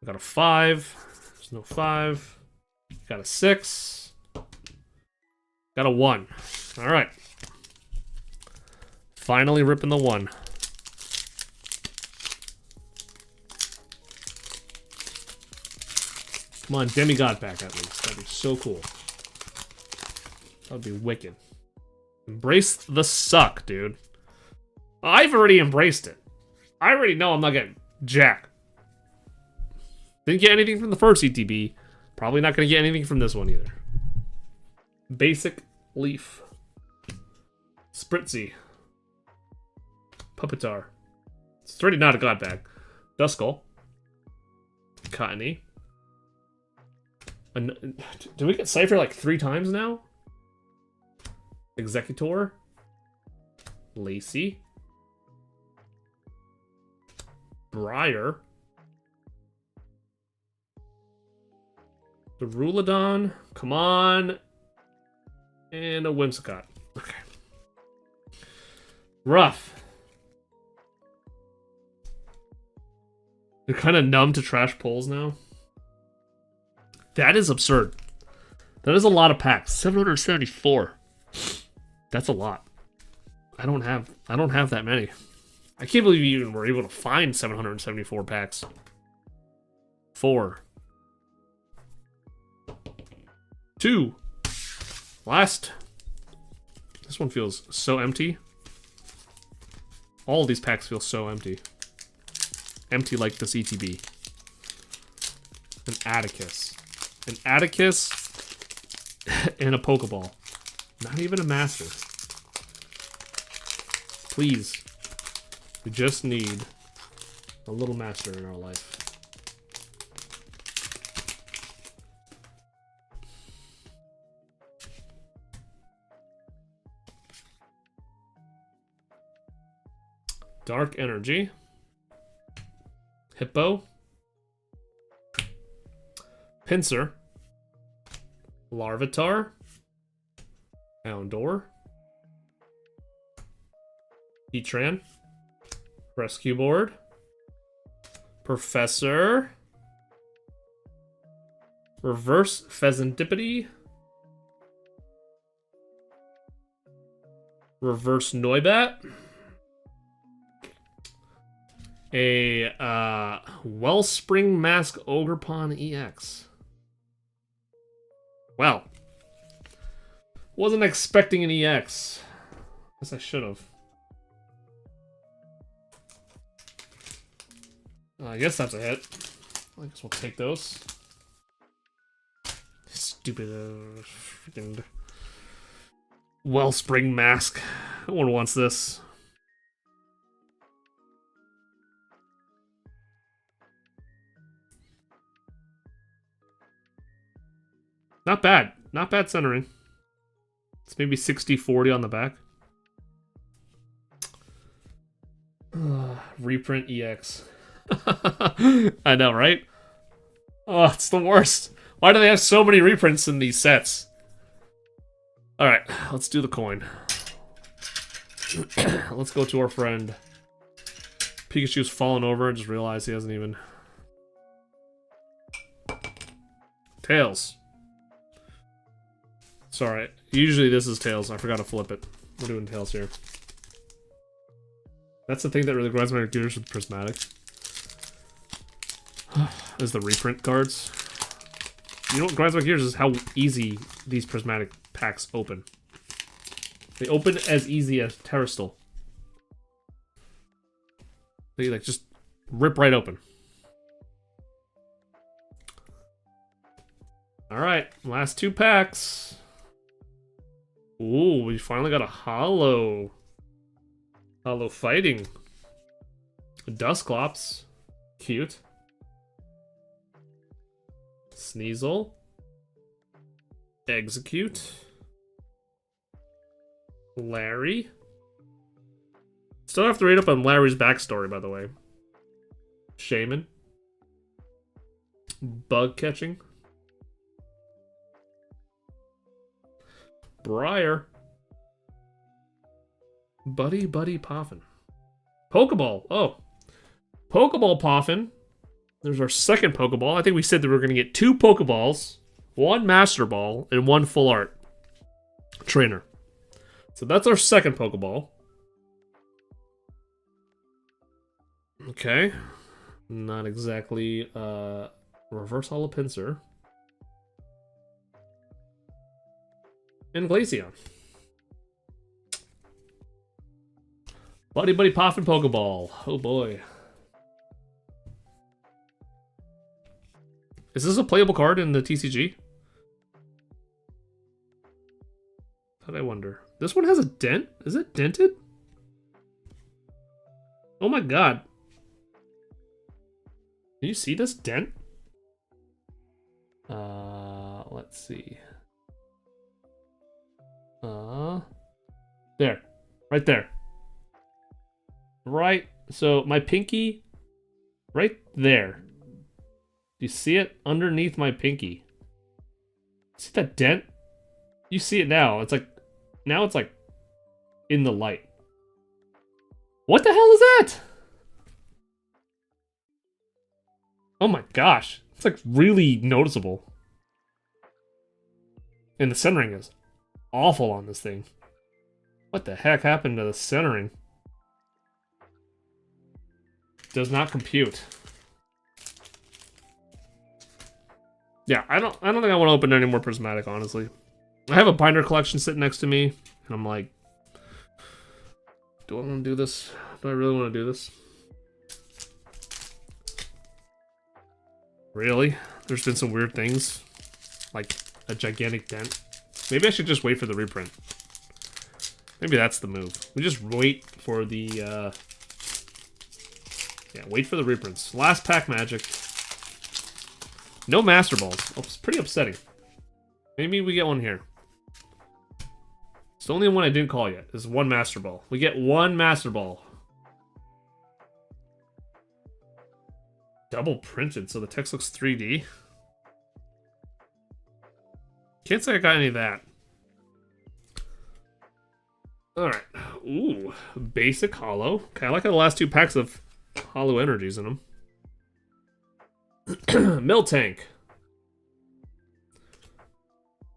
got a 5. There's no 5. Got a 6. Got a 1. Alright. Finally ripping the 1. Come on, Demigod pack at least. That'd be so cool. That'd be wicked. Embrace the suck, dude. I've already embraced it. I already know I'm not getting jack. Didn't get anything from the first ETB. Probably not going to get anything from this one either. Basic Leaf. Spritzy. Puppetar. It's already not a god bag. Duskull. Cottony. A Did we get Cypher like 3 times now? Executor. Lacey. Briar. The Rulodon. Come on. And a Whimsicott. Okay. Rough. They're kind of numb to trash pulls now. That is absurd. That is a lot of packs. 774. That's a lot. I don't have that many. I can't believe you even were able to find 774 packs. 4. 2. Last. This one feels so empty. All of these packs feel so empty. Empty like this ETB. An Atticus. An Atticus and a Pokeball. Not even a Master. Please. We just need a little Master in our life. Dark Energy. Hippo. Pinsir. Larvitar. Houndour. Heatran. Rescue Board. Professor. Reverse Pheasantipity. Reverse Noibat. A Wellspring Mask Ogerpon EX. Well, wasn't expecting an EX. Guess I should have. I guess that's a hit. I guess we'll take those. Stupid freaking Wellspring Mask. No one wants this. Not bad. Not bad centering. It's maybe 60-40 on the back. Reprint EX. I know, right? Oh, it's the worst. Why do they have so many reprints in these sets? Alright, let's do the coin. Let's go to our friend. Pikachu's fallen over and just realized he hasn't even... Tails. Sorry, usually this is Tails. I forgot to flip it. We're doing Tails here. That's the thing that really grinds my gears with Prismatic. Is the reprint cards. You know what grinds my gears is how easy these Prismatic packs open. They open as easy as Terrastal. They like just rip right open. Alright, last 2 packs. Ooh, we finally got a holo. Holo fighting. A Dusclops. Cute. Sneasel. Execute. Larry. Still have to read up on Larry's backstory, by the way. Shaman. Bug catching. Briar. Buddy Poffin. Pokeball. Oh. Pokeball Poffin. There's our second Pokeball. I think we said that we were going to get 2 Pokeballs, 1 Master Ball, and 1 Full Art Trainer. So that's our second Pokeball. Okay. Not exactly Reverse Holo Pinsir. And Glaceon. Buddy Poffin Pokeball. Oh boy. Is this a playable card in the TCG? That I wonder. This one has a dent? Is it dented? Oh my god. Can you see this dent? let's see. There. Right there. Right. So my pinky, right there. Do you see it underneath my pinky? See that dent? You see it now. It's like, now it's like in the light. What the hell is that? Oh my gosh. It's like really noticeable. And the centering is awful on this thing. What the heck happened to the centering? Does not compute. Yeah, I don't think I want to open any more prismatic, honestly. I have a binder collection sitting next to me, and I'm like, do I want to do this? Do I really want to do this? Really? There's been some weird things, like a gigantic dent. Maybe I should just wait for the reprint. Maybe that's the move. We just wait for the, yeah, wait for the reprints. Last pack magic. No Master Balls. Oh, it's pretty upsetting. Maybe we get one here. It's the only one I didn't call yet. Is one Master Ball. We get one Master Ball. Double printed, so the text looks 3D. Can't say I got any of that. Alright. Ooh. Basic hollow. Okay, I like the last two packs of hollow energies in them. Miltank.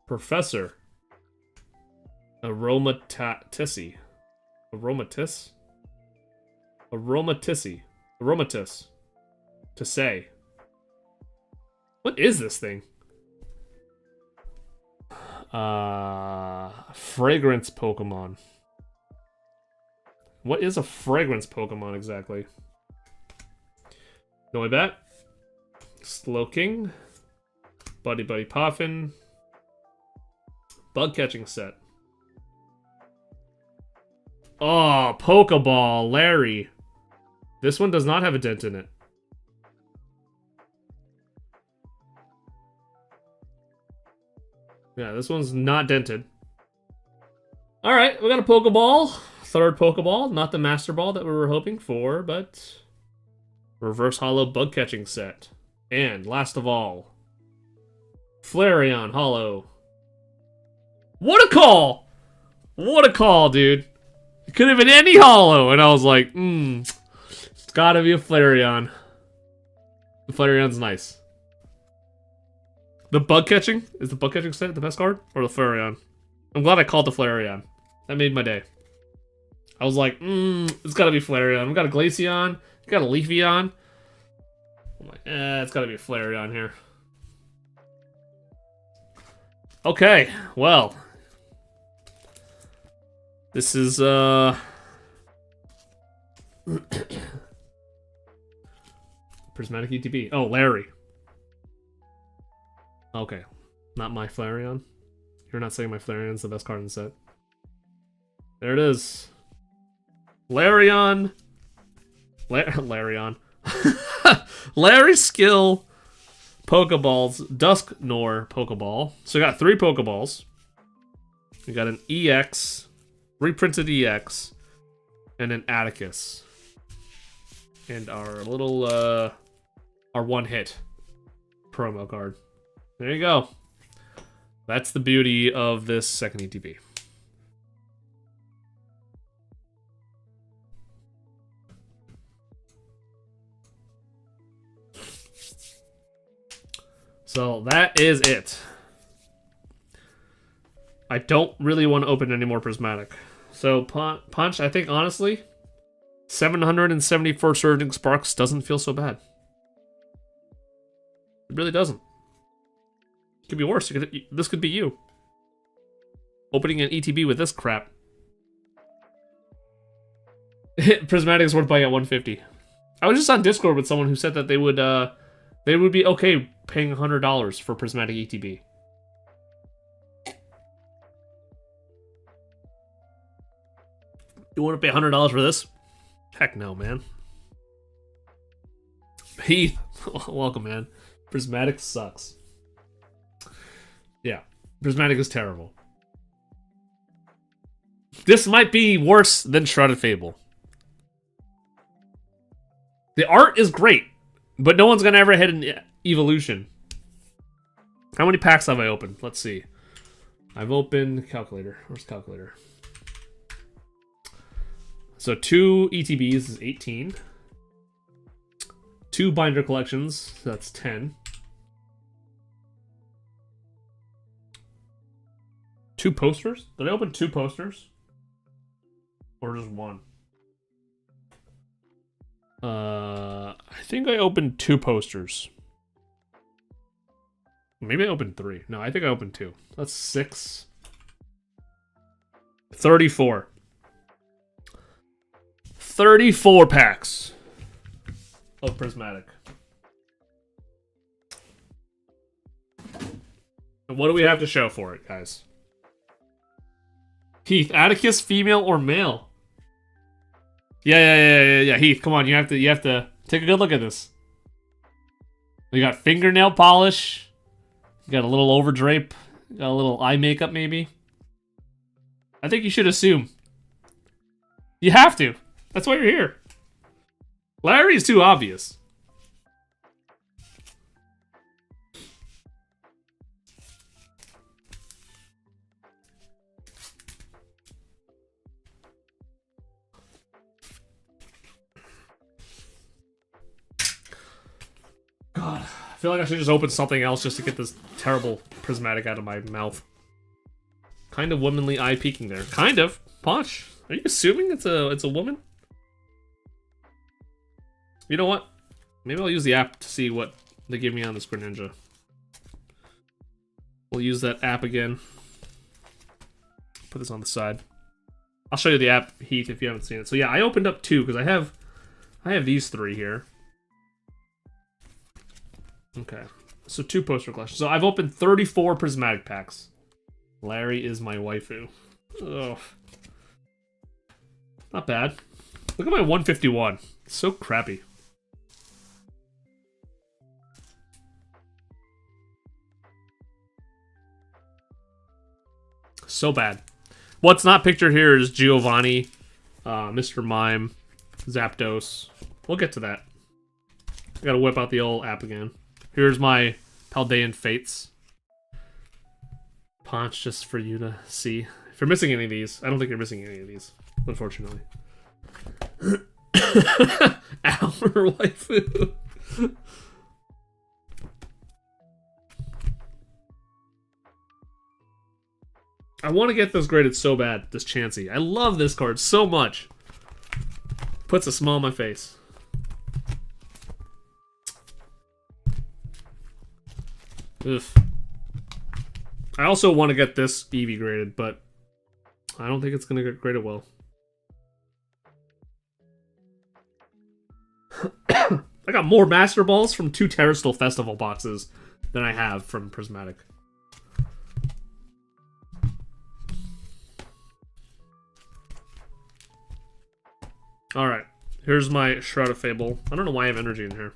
Professor. Aromatisi. Aromatis? Aromatisi. Aromatis. To say. What is this thing? Fragrance Pokemon. What is a fragrance Pokemon exactly? No, I bet. Slowking. Buddy Buddy Poffin. Bug catching set. Oh, Pokeball, Larry. This one does not have a dent in it. Yeah, this one's not dented. Alright, we got a Pokeball. Third Pokeball. Not the Master Ball that we were hoping for, but... Reverse Hollow Bug Catching Set. And, last of all... Flareon Hollow. What a call! What a call, dude. It could have been any Hollow. And I was like, it's gotta be a Flareon. The Flareon's nice. The bug catching? Is the bug catching set the best card? Or the Flareon? I'm glad I called the Flareon. That made my day. I was like, it's gotta be Flareon. We got a Glaceon. We got a Leafeon. I'm like, it's gotta be a Flareon here. Okay, well. This is, Prismatic ETB. Oh, Larry. Okay. Not my Flareon. You're not saying my Flareon's the best card in the set. There it is. Larion. Larion. Larry Skill Pokeballs. Dusknoir Pokeball. So we got 3 Pokeballs. We got an EX. Reprinted EX. And an Atticus. And our little, our one hit promo card. There you go. That's the beauty of this second ETB. So that is it. I don't really want to open any more prismatic. So Punch, I think honestly, 774 Surging Sparks doesn't feel so bad. It really doesn't. It could be worse. This could be you. Opening an ETB with this crap. Prismatic is worth buying at 150. I was just on Discord with someone who said that they would be okay paying $100 for Prismatic ETB. You want to pay $100 for this? Heck no, man. Heath, welcome, man. Prismatic sucks. Yeah. Prismatic is terrible. This might be worse than Shrouded Fable. The art is great, but no one's gonna ever hit an evolution. How many packs have I opened? Let's see. I've opened calculator. Where's calculator? So 2 ETBs is 18. 2 binder collections, so that's 10. 2 posters? Did I open 2 posters? Or just 1? I think I opened 2 posters. Maybe I opened 3. No, I think I opened 2. That's 6. 34. 34 packs of Prismatic. And what do we have to show for it, guys? Heath, Atticus, female or male? Yeah. Heath, come on, you have to take a good look at this. We got fingernail polish. You got a little overdrape. Got a little eye makeup, maybe. I think you should assume. You have to. That's why you're here. Larry is too obvious. God, I feel like I should just open something else just to get this terrible Prismatic out of my mouth. Kind of womanly eye peeking there. Kind of. Punch. Are you assuming it's a woman? You know what? Maybe I'll use the app to see what they give me on this Greninja. We'll use that app again. Put this on the side. I'll show you the app, Heath, if you haven't seen it. So yeah, I opened up 2 because I have these 3 here. Okay, so 2 poster collections. So I've opened 34 Prismatic packs. Larry is my waifu. Ugh. Not bad. Look at my 151. It's so crappy. So bad. What's not pictured here is Giovanni, Mr. Mime, Zapdos. We'll get to that. I gotta whip out the old app again. Here's my Paldean Fates. Paunch just for you to see. If you're missing any of these, I don't think you're missing any of these, unfortunately. Our waifu. I want to get this graded so bad, this Chansey. I love this card so much. Puts a smile on my face. Oof. I also want to get this Eevee graded, but I don't think it's going to get graded well. I got more Master Balls from 2 Terrastal Festival boxes than I have from Prismatic. Alright, here's my Shroud of Fable. I don't know why I have energy in here.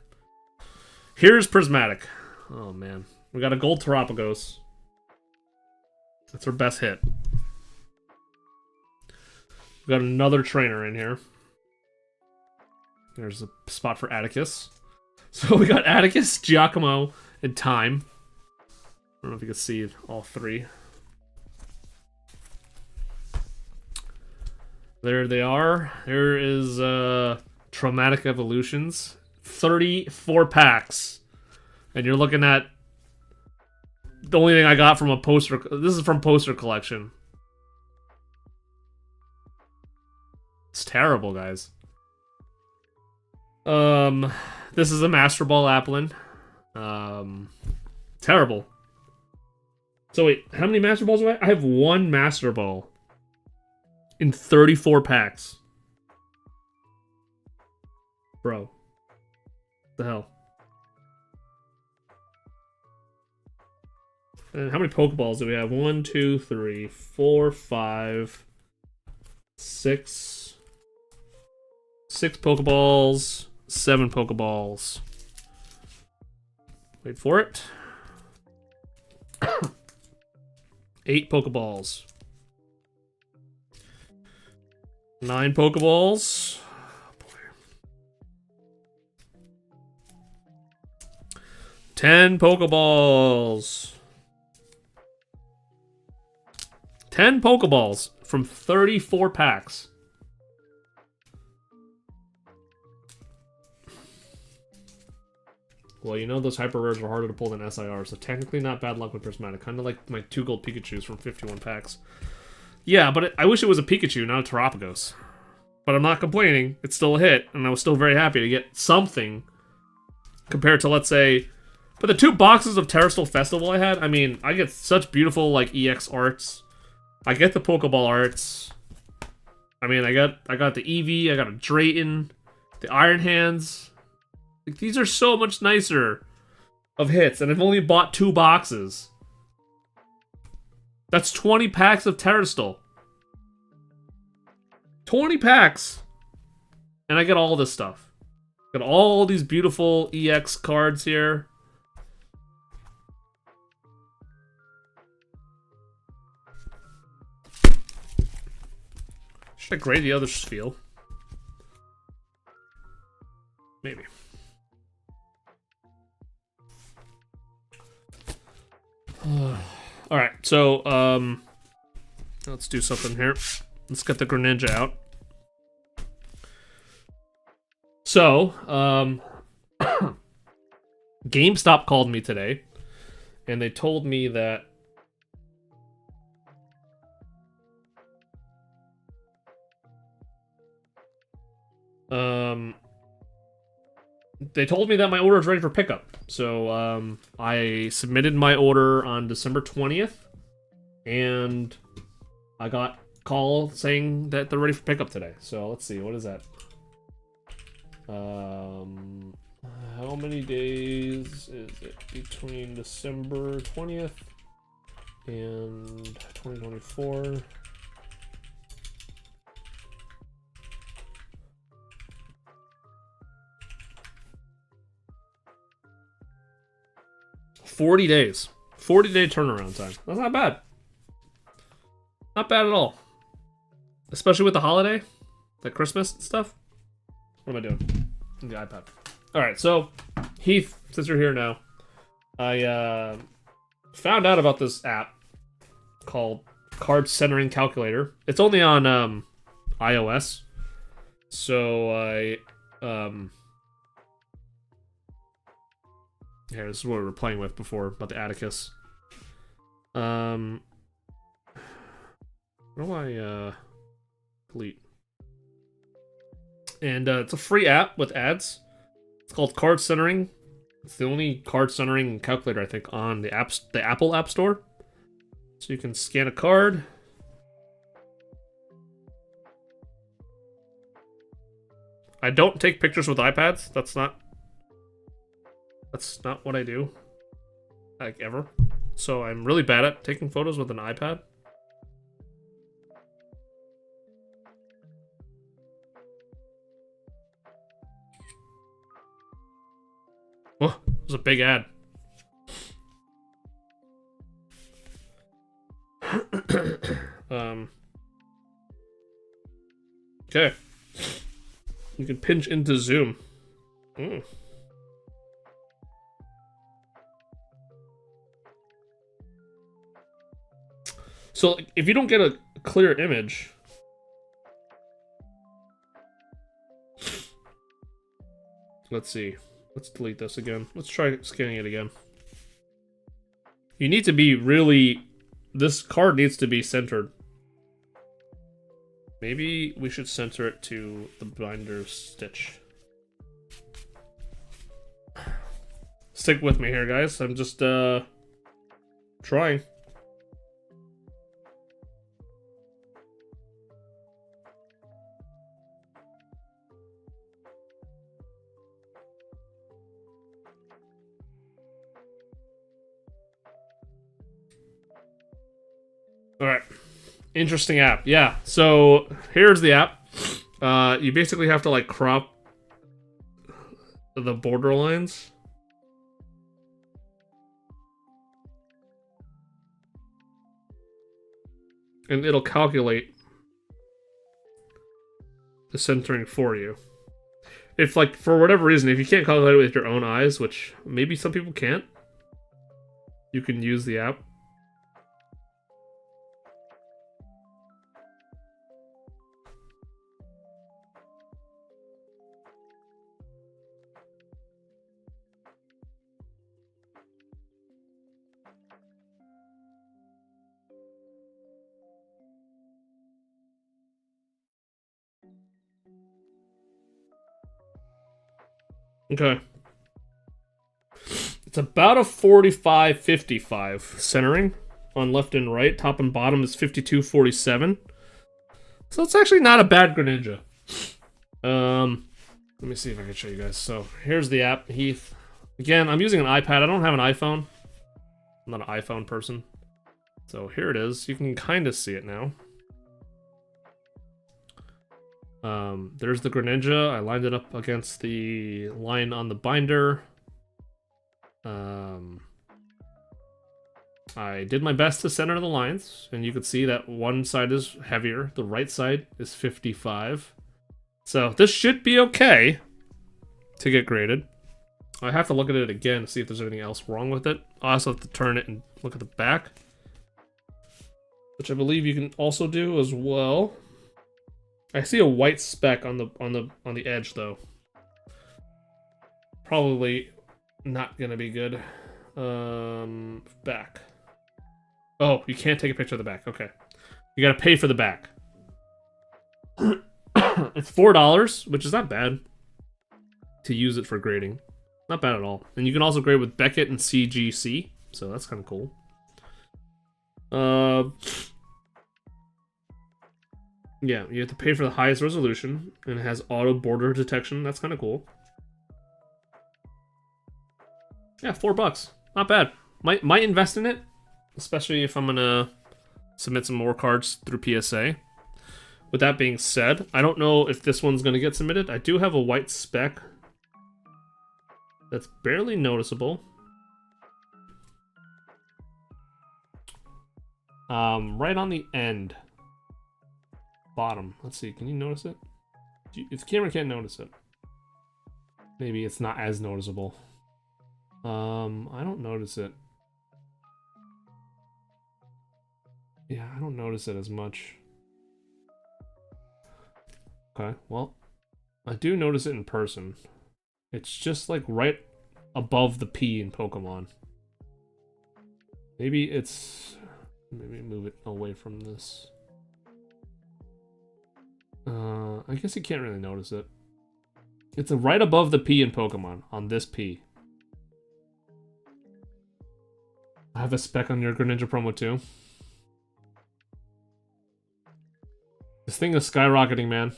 Here's Prismatic. Oh man. We got a gold Terapagos. That's our best hit. We got another trainer in here. There's a spot for Atticus. So we got Atticus, Giacomo, and Time. I don't know if you can see all 3. There they are. There is Traumatic Evolutions. 34 packs. And you're looking at the only thing I got from a poster. This is from poster collection. It's terrible, guys. This is a Master Ball Applin. Terrible. So wait, how many Master Balls do I have? I have 1 Master Ball in 34 packs. Bro. What the hell? And how many Pokeballs do we have? 1, 2, 3, 4, 5, 6. 6 Pokeballs. 7 Pokeballs. Wait for it. 8 Pokeballs. 9 Pokeballs. Oh, boy. 10 Pokeballs. 10 Pokeballs from 34 packs. Well, you know those hyper rares are harder to pull than SIR, so technically not bad luck with Prismatic. Kind of like my 2 gold Pikachus from 51 packs. Yeah, but I wish it was a Pikachu, not a Terapagos. But I'm not complaining. It's still a hit, and I was still very happy to get something compared to, let's say... But the 2 boxes of Terrastal Festival I had, I mean, I get such beautiful, like, EX arts. I get the Pokeball arts. I mean, I got the Eevee, I got a Drayton, the Iron Hands. Like, these are so much nicer of hits, and I've only bought 2 boxes. That's 20 packs of Terrastal. 20 packs! And I get all this stuff. Got all these beautiful EX cards here. Should I grade the others feel? Maybe. Alright, so, let's do something here. Let's get the Greninja out. So, GameStop called me today, and they told me that my order is ready for pickup. So, I submitted my order on December 20th, and I got a call saying that they're ready for pickup today. So, let's see, what is that? How many days is it between December 20th and 2024? $40 days. 40-day turnaround time. That's not bad. Not bad at all. Especially with the holiday. Like Christmas and stuff. What am I doing? The iPad. Alright, so, Heath, since you're here now, I found out about this app called Card Centering Calculator. It's only on iOS. So I here, this is what we were playing with before about the Atticus. What do I delete? And it's a free app with ads. It's called Card Centering. It's the only card centering calculator, I think, on the Apple App Store. So you can scan a card. I don't take pictures with iPads. That's not what I do. Like, ever. So I'm really bad at taking photos with an iPad. Oh, it was a big ad. Okay. You can pinch into zoom. So if you don't get a clear image, let's see. Let's delete this again. Let's try scanning it again. You need to be really... This card needs to be centered. Maybe we should center it to the binder stitch. Stick with me here, guys. I'm just, trying. Alright. Interesting app. Yeah. So, here's the app. You basically have to, like, crop the border lines. and it'll calculate the centering for you. If, like, for whatever reason, if you can't calculate it with your own eyes, which maybe some people can't, you can use the app. Okay. It's about a 45-55 centering on left and right. Top and bottom is 52-47. So it's actually not a bad Greninja. Let me see if I can show you guys. So here's the app, Heath. Again, I'm using an iPad. I don't have an iPhone. I'm not an iPhone person. So here it is. You can kind of see it now. There's the Greninja. I lined it up against the line on the binder. I did my best to center the lines, and you can see that one side is heavier. The right side is 55. So this should be okay to get graded. I have to look at it again to see if there's anything else wrong with it. I also have to turn it and look at the back, which I believe you can also do as well. I see a white speck on the edge though. Probably not gonna be good. Back. Oh, you can't take a picture of the back. Okay, you gotta pay for the back. It's $4, which is not bad to use it for grading. Not bad at all. And you can also grade with Beckett and CGC, so that's kind of cool. Yeah, you have to pay for the highest resolution, and it has auto border detection. That's kind of cool. Yeah, $4. Not bad. Might invest in it, especially if I'm gonna submit some more cards through PSA. With that being said, I don't know if this one's gonna get submitted. I do have a white speck that's barely noticeable. Right on the end. Bottom. Let's see, can you notice it? If the camera can't notice it, maybe it's not as noticeable. I don't notice it. Yeah, I don't notice it as much. Okay, well, I do notice it in person. It's just like right above the P in Pokemon. Maybe move it away from this. I guess you can't really notice it. It's right above the P in Pokemon, on this P. I have a spec on your Greninja promo too. This thing is skyrocketing, man.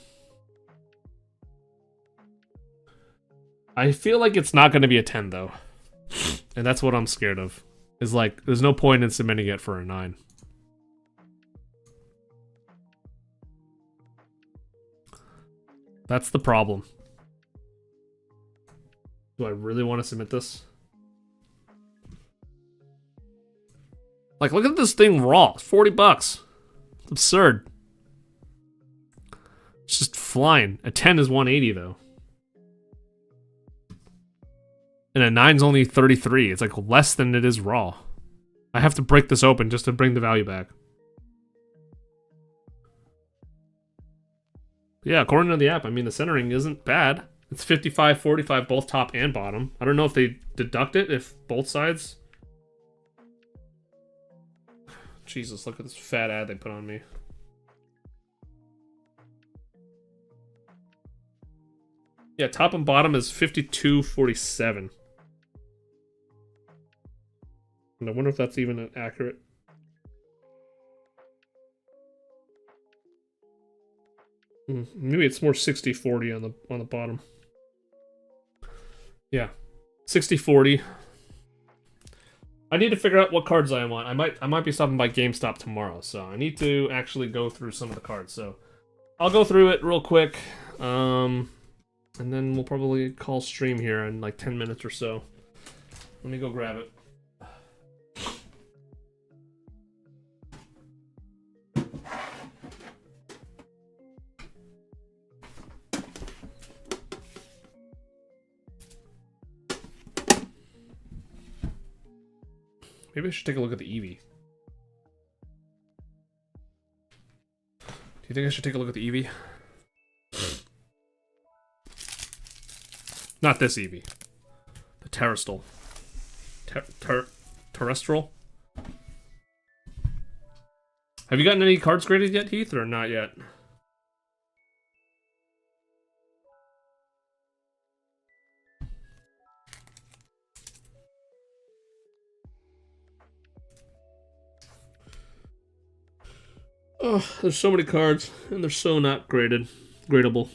I feel like it's not going to be a 10 though. And that's what I'm scared of. Is like, there's no point in submitting it for a 9. That's the problem. Do I really want to submit this? Like, look at this thing raw. It's $40. It's absurd. It's just flying. A 10 is 180 though. And a 9's only 33. It's like less than it is raw. I have to break this open just to bring the value back. Yeah, according to the app, I mean, the centering isn't bad. It's 55-45, both top and bottom. I don't know if they deduct it, if both sides... Jesus, look at this fat ad they put on me. Yeah, top and bottom is 52-47. And I wonder if that's even accurate. Maybe it's more 60-40 on the bottom. Yeah, 60-40. I need to figure out what cards I want. I might be stopping by GameStop tomorrow, so I need to actually go through some of the cards. So I'll go through it real quick, and then we'll probably call stream here in like 10 minutes or so. Let me go grab it. Maybe I should take a look at the Eevee. Do you think I should take a look at the Eevee? Not this Eevee. The Terrestrial. Terrestrial? Have you gotten any cards graded yet, Heath, or not yet? Oh, there's so many cards, and they're so not gradable.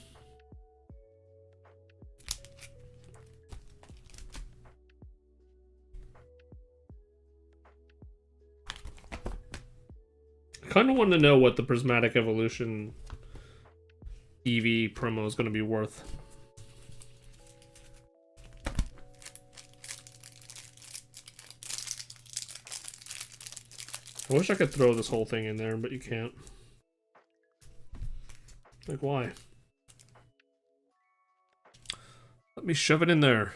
I kind of want to know what the Prismatic Evolution EV promo is going to be worth. I wish I could throw this whole thing in there, but you can't. Like, why? Let me shove it in there.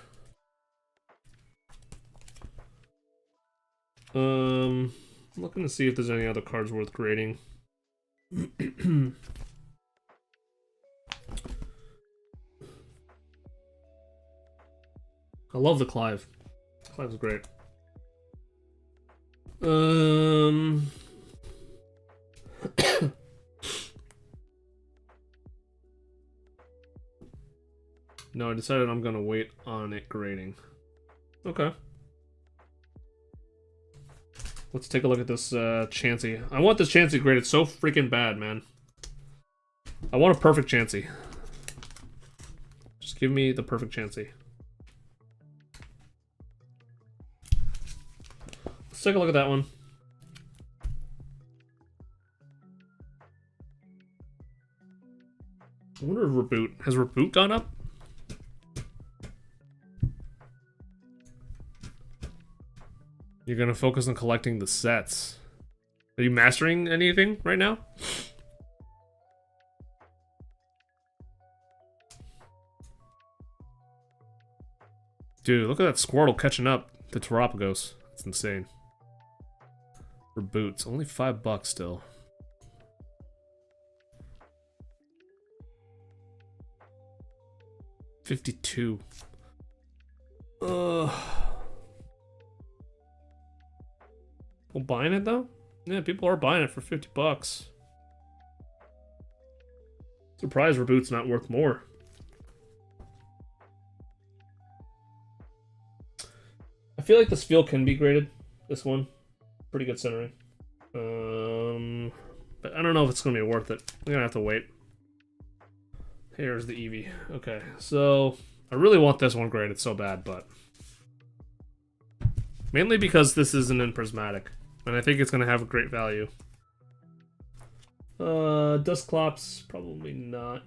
I'm looking to see if there's any other cards worth grading. I love the Clive. Clive's great. No, I decided I'm gonna wait on it grading. Okay. Let's take a look at this Chansey. I want this Chansey graded so freaking bad, man. I want a perfect Chansey. Just give me the perfect Chansey. Let's take a look at that one. I wonder if Reboot. Has Reboot gone up? You're gonna focus on collecting the sets. Are you mastering anything right now? Dude, look at that Squirtle catching up to Terapagos. That's insane. For boots, only $5 still. $52. People buying it though? Yeah, people are buying it for $50. Surprised Reboot's not worth more. I feel like this field can be graded. This one. Pretty good centering. But I don't know if it's going to be worth it. I'm going to have to wait. Here's the Eevee. Okay, so I really want this one graded so bad, but mainly because this isn't in Prismatic, and I think it's going to have a great value. Dusclops, probably not.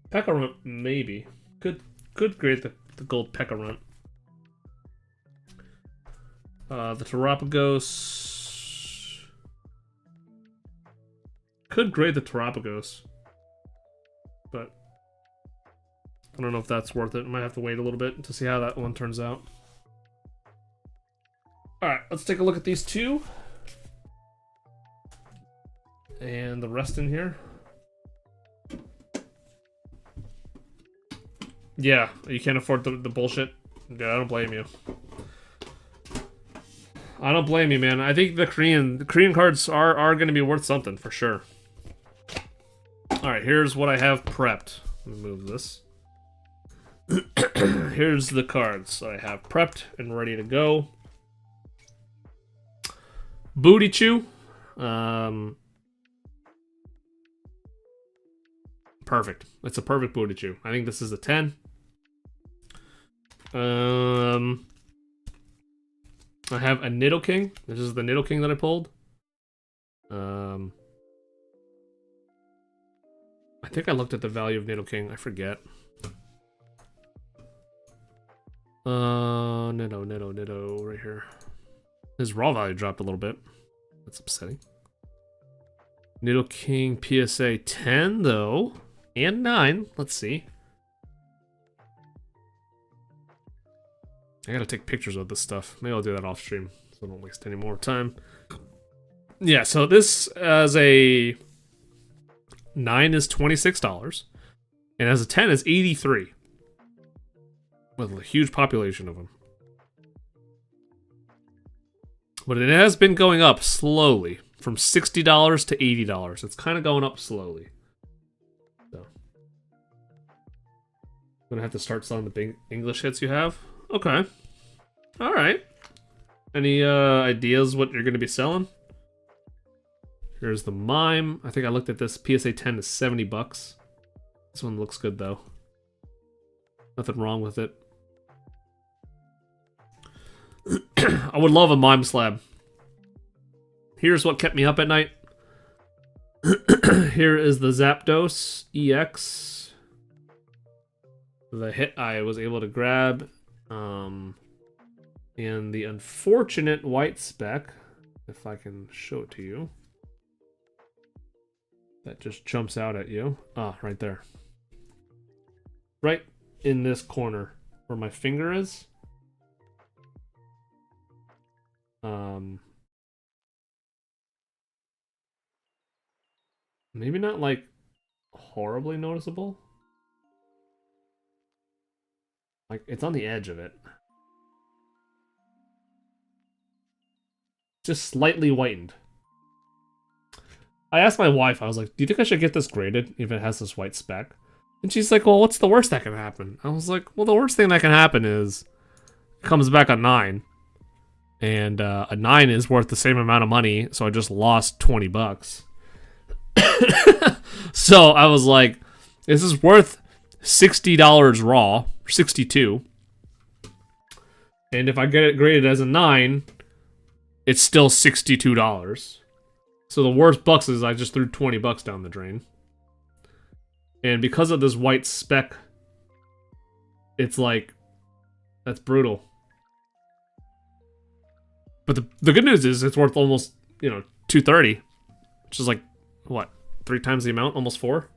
Pekka-Runt, maybe. Could grade the gold Pekka-Runt. The Terapagos. Could grade the Terapagos. But I don't know if that's worth it. I might have to wait a little bit to see how that one turns out. Alright, let's take a look at these two. And the rest in here. Yeah, you can't afford the bullshit. Yeah, I don't blame you. I don't blame you, man. I think the Korean cards are going to be worth something for sure. All right, here's what I have prepped. Let me move this. Here's the cards I have prepped and ready to go. Booty Chew. Perfect. It's a perfect Booty Chew. I think this is a 10. I have a Nidoking. This is the Nidoking that I pulled. I think I looked at the value of Nidoking. I forget. Nido, right here. His raw value dropped a little bit. That's upsetting. Nidoking PSA 10 though, and 9. Let's see. I gotta take pictures of this stuff. Maybe I'll do that off stream. so don't waste any more time. Yeah, so this as a 9 is $26, and as a 10 is 83, with a huge population of them. But it has been going up slowly, from $60 to $80. It's kind of going up slowly. So, I'm gonna have to start selling the big English hits you have. Okay, all right. Any ideas what you're gonna be selling? Here's the Mime. I think I looked at this. PSA 10 is $70. This one looks good though. Nothing wrong with it. I would love a Mime slab. Here's what kept me up at night. Here is the Zapdos EX. The hit I was able to grab. And the unfortunate white spec, if I can show it to you. That just jumps out at you. Ah, right there. Right in this corner where my finger is. Maybe not like horribly noticeable. Like it's on the edge of it. Just slightly whitened. I asked my wife, I was like, do you think I should get this graded if it has this white speck? And she's like, well, what's the worst that can happen? I was like, well, the worst thing that can happen is it comes back a 9. And a 9 is worth the same amount of money, so I just lost $20. So I was like, this is worth $60 raw, $62. And if I get it graded as a 9, it's still $62. So the worst bucks is I just threw $20 down the drain. And because of this white speck, it's like, that's brutal. But the good news is it's worth almost, $230, which is like, what, 3 times the amount? Almost 4?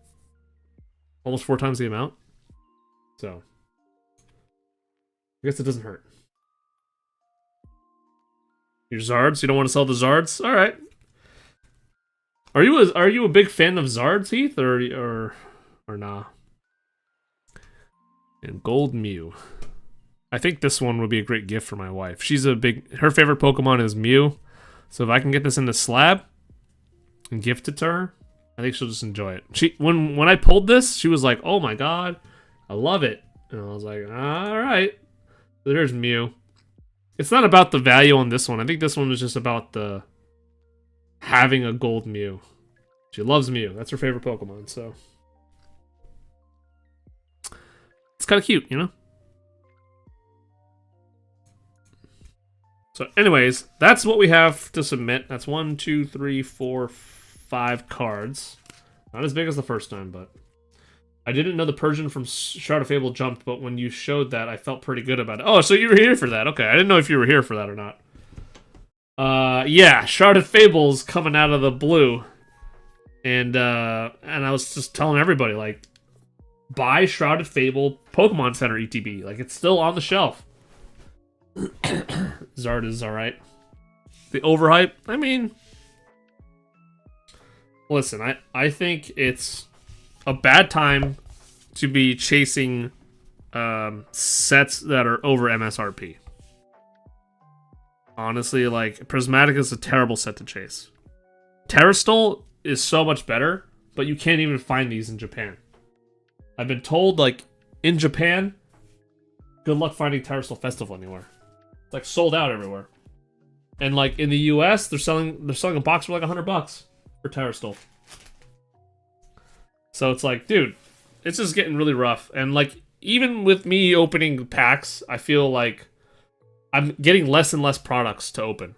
Almost 4 times the amount. So, I guess it doesn't hurt. Your Zards? You don't want to sell the Zards? All right. Are you a big fan of Zards, Heath, or nah? And Gold Mew. I think this one would be a great gift for my wife. Her favorite Pokemon is Mew. So if I can get this in the slab and gift it to her, I think she'll just enjoy it. When I pulled this, she was like, "Oh my god, I love it." And I was like, "All right." So there's Mew. It's not about the value on this one. I think this one was just about the having a gold Mew. She loves Mew. That's her favorite Pokemon, so it's kind of cute, So anyways, that's what we have to submit. That's 1, 2, 3, 4, 5 cards. Not as big as the first time, but I didn't know the Persian from Shroud of Fable jumped, but when you showed that, I felt pretty good about it. Oh, so you were here for that. Okay, I didn't know if you were here for that or not. Yeah, Shroud of Fable's coming out of the blue. And I was just telling everybody, like, buy Shroud of Fable Pokemon Center ETB. Like, it's still on the shelf. Zard is alright. The overhype, I mean, listen, I think it's a bad time to be chasing sets that are over MSRP. Honestly, like, Prismatic is a terrible set to chase. Terrastol is so much better, but you can't even find these in Japan. I've been told, like, in Japan, good luck finding Terrastol Festival anywhere. It's like sold out everywhere. And like in the US, they're selling a box for like $100 for Terrastol. So it's like, dude, it's just getting really rough. And like even with me opening packs, I feel like I'm getting less and less products to open.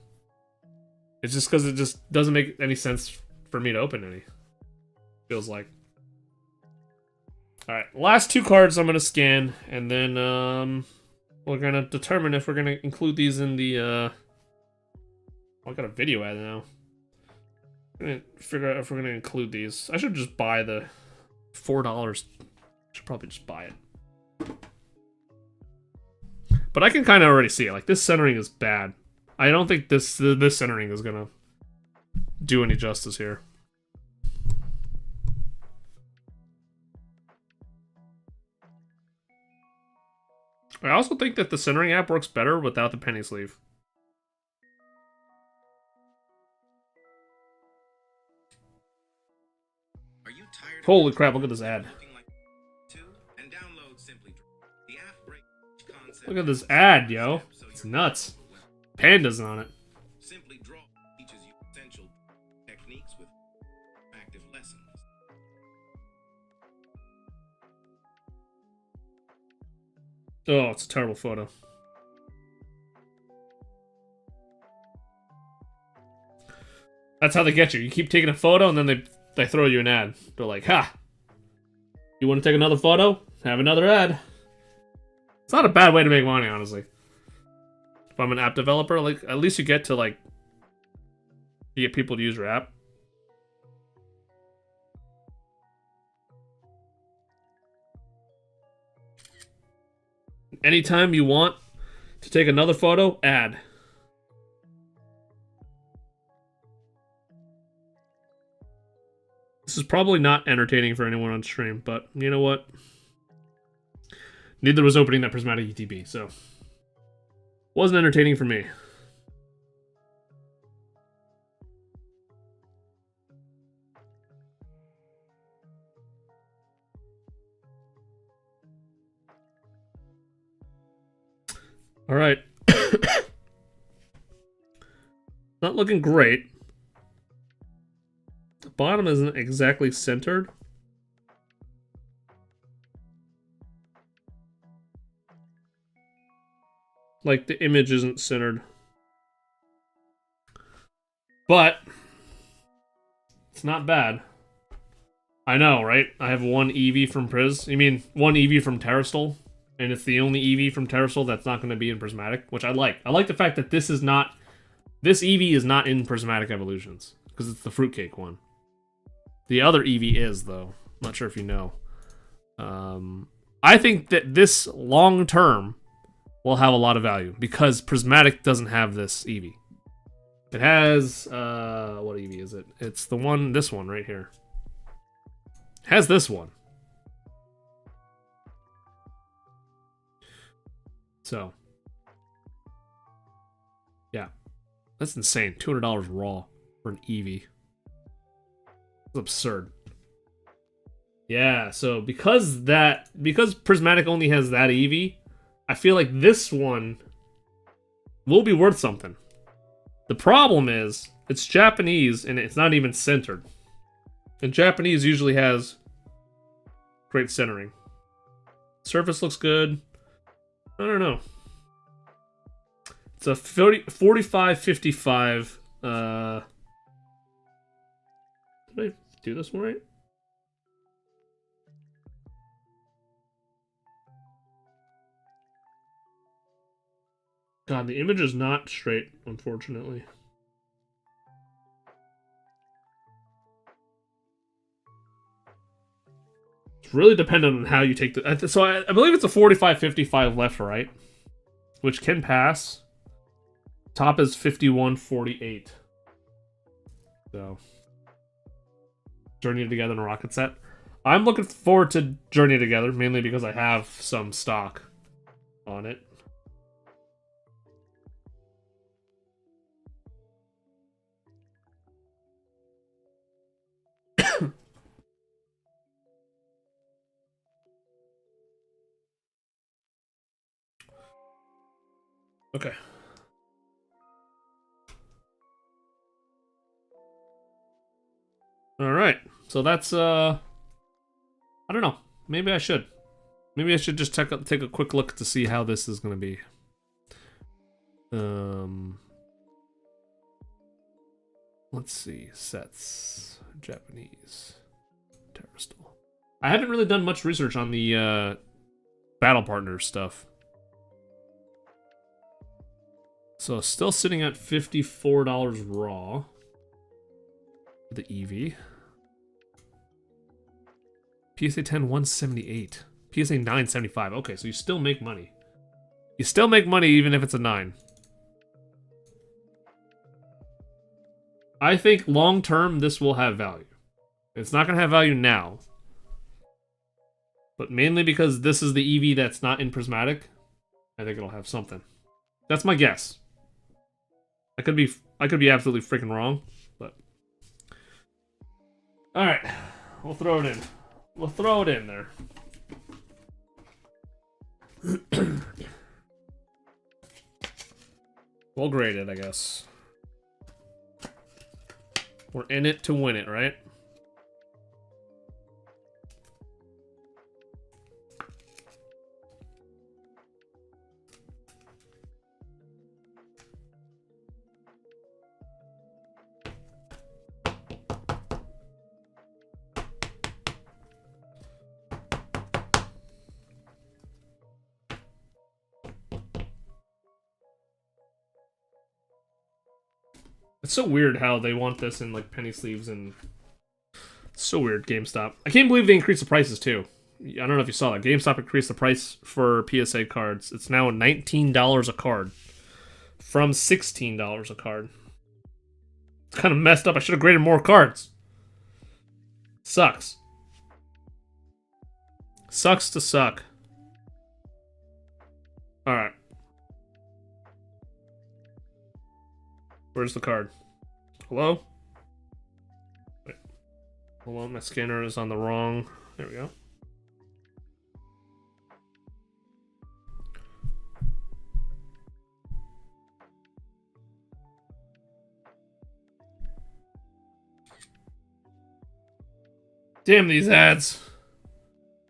It's just because it just doesn't make any sense for me to open any. Feels like. Alright, last 2 cards I'm gonna scan, and then we're gonna determine if we're gonna include these in the oh, I got a video ad now. I'm gonna figure out if we're gonna include these. I should just buy the $4. Should probably just buy it. But I can kind of already see it. Like, this centering is bad. I don't think this centering is gonna do any justice here. I also think that the centering app works better without the penny sleeve. Holy crap, look at this ad. Look at this ad, yo. It's nuts. Pandas on it. Simply Draw teaches you essential techniques with active lessons. Oh, it's a terrible photo. That's how they get you. You keep taking a photo and then they throw you an ad. They're like, ha! You want to take another photo? Have another ad. It's not a bad way to make money, honestly. If I'm an app developer, like, at least you get to, like, you get people to use your app. Anytime you want to take another photo, ad. This is probably not entertaining for anyone on stream, but you know what? Neither was opening that prismatic ETB, so wasn't entertaining for me. All right. Not looking great. The bottom isn't exactly centered. Like, the image isn't centered. But it's not bad. I know, right? I have one EV from Priz. You mean one EV from Terrastal? And it's the only EV from Terrastal that's not going to be in Prismatic, which I like. I like the fact that this is not... This EV is not in Prismatic Evolutions, because it's the fruitcake one. The other EV is, though. Not sure if you know. I think that this long-term will have a lot of value, because Prismatic doesn't have this EV. It has... what EV is it? It's the one... This one right here. It has this one. So, yeah, that's insane. $200 raw for an EV. It's absurd. Yeah, so because Prismatic only has that EV, I feel like this one will be worth something. The problem is it's Japanese and it's not even centered. And Japanese usually has great centering. Surface looks good. I don't know. It's a 45-55. Did I do this one right? God, the image is not straight, unfortunately. It's really dependent on how you take the... So I believe it's a 45-55 left or right, which can pass. Top is 51-48. So, Journey Together in a rocket set. I'm looking forward to Journey Together, mainly because I have some stock on it. Okay. All right. So that's I don't know. Maybe I should. Maybe I should just take a quick look to see how this is going to be. Let's see. Sets. Japanese. Terrastal. I haven't really done much research on the battle partner stuff. So still sitting at $54 raw. The EV. PSA 10 178. PSA 9 75. Okay, so you still make money. You still make money even if it's a 9. I think long term this will have value. It's not gonna have value now, but mainly because this is the EV that's not in prismatic. I think it'll have something. That's my guess. I could be absolutely freaking wrong, but all right, we'll throw it in. We'll throw it in there. We'll grade it, I guess. We're in it to win it, right? It's so weird how they want this in like penny sleeves and it's so weird, GameStop. I can't believe they increased the prices too. I don't know if you saw that. GameStop increased the price for PSA cards. It's now $19 a card from $16 a card. It's kind of messed up. I should have graded more cards. Sucks. Sucks to suck. Alright. Where's the card? Hello? Wait. Hold on, my scanner is on the wrong... There we go. Damn these ads.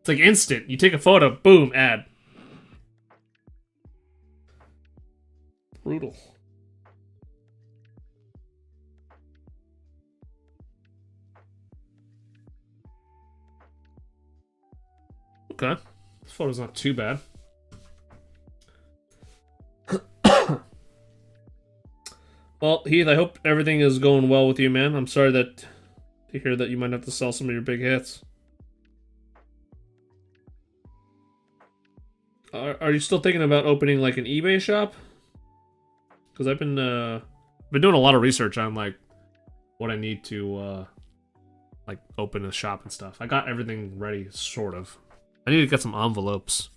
It's like instant. You take a photo, boom, ad. Brutal. Okay. This photo's not too bad. Well, Heath, I hope everything is going well with you, man. I'm sorry to hear that you might have to sell some of your big hits. Are you still thinking about opening like an eBay shop? Because I've been doing a lot of research on like what I need to like open a shop and stuff. I got everything ready, sort of. I need to get some envelopes.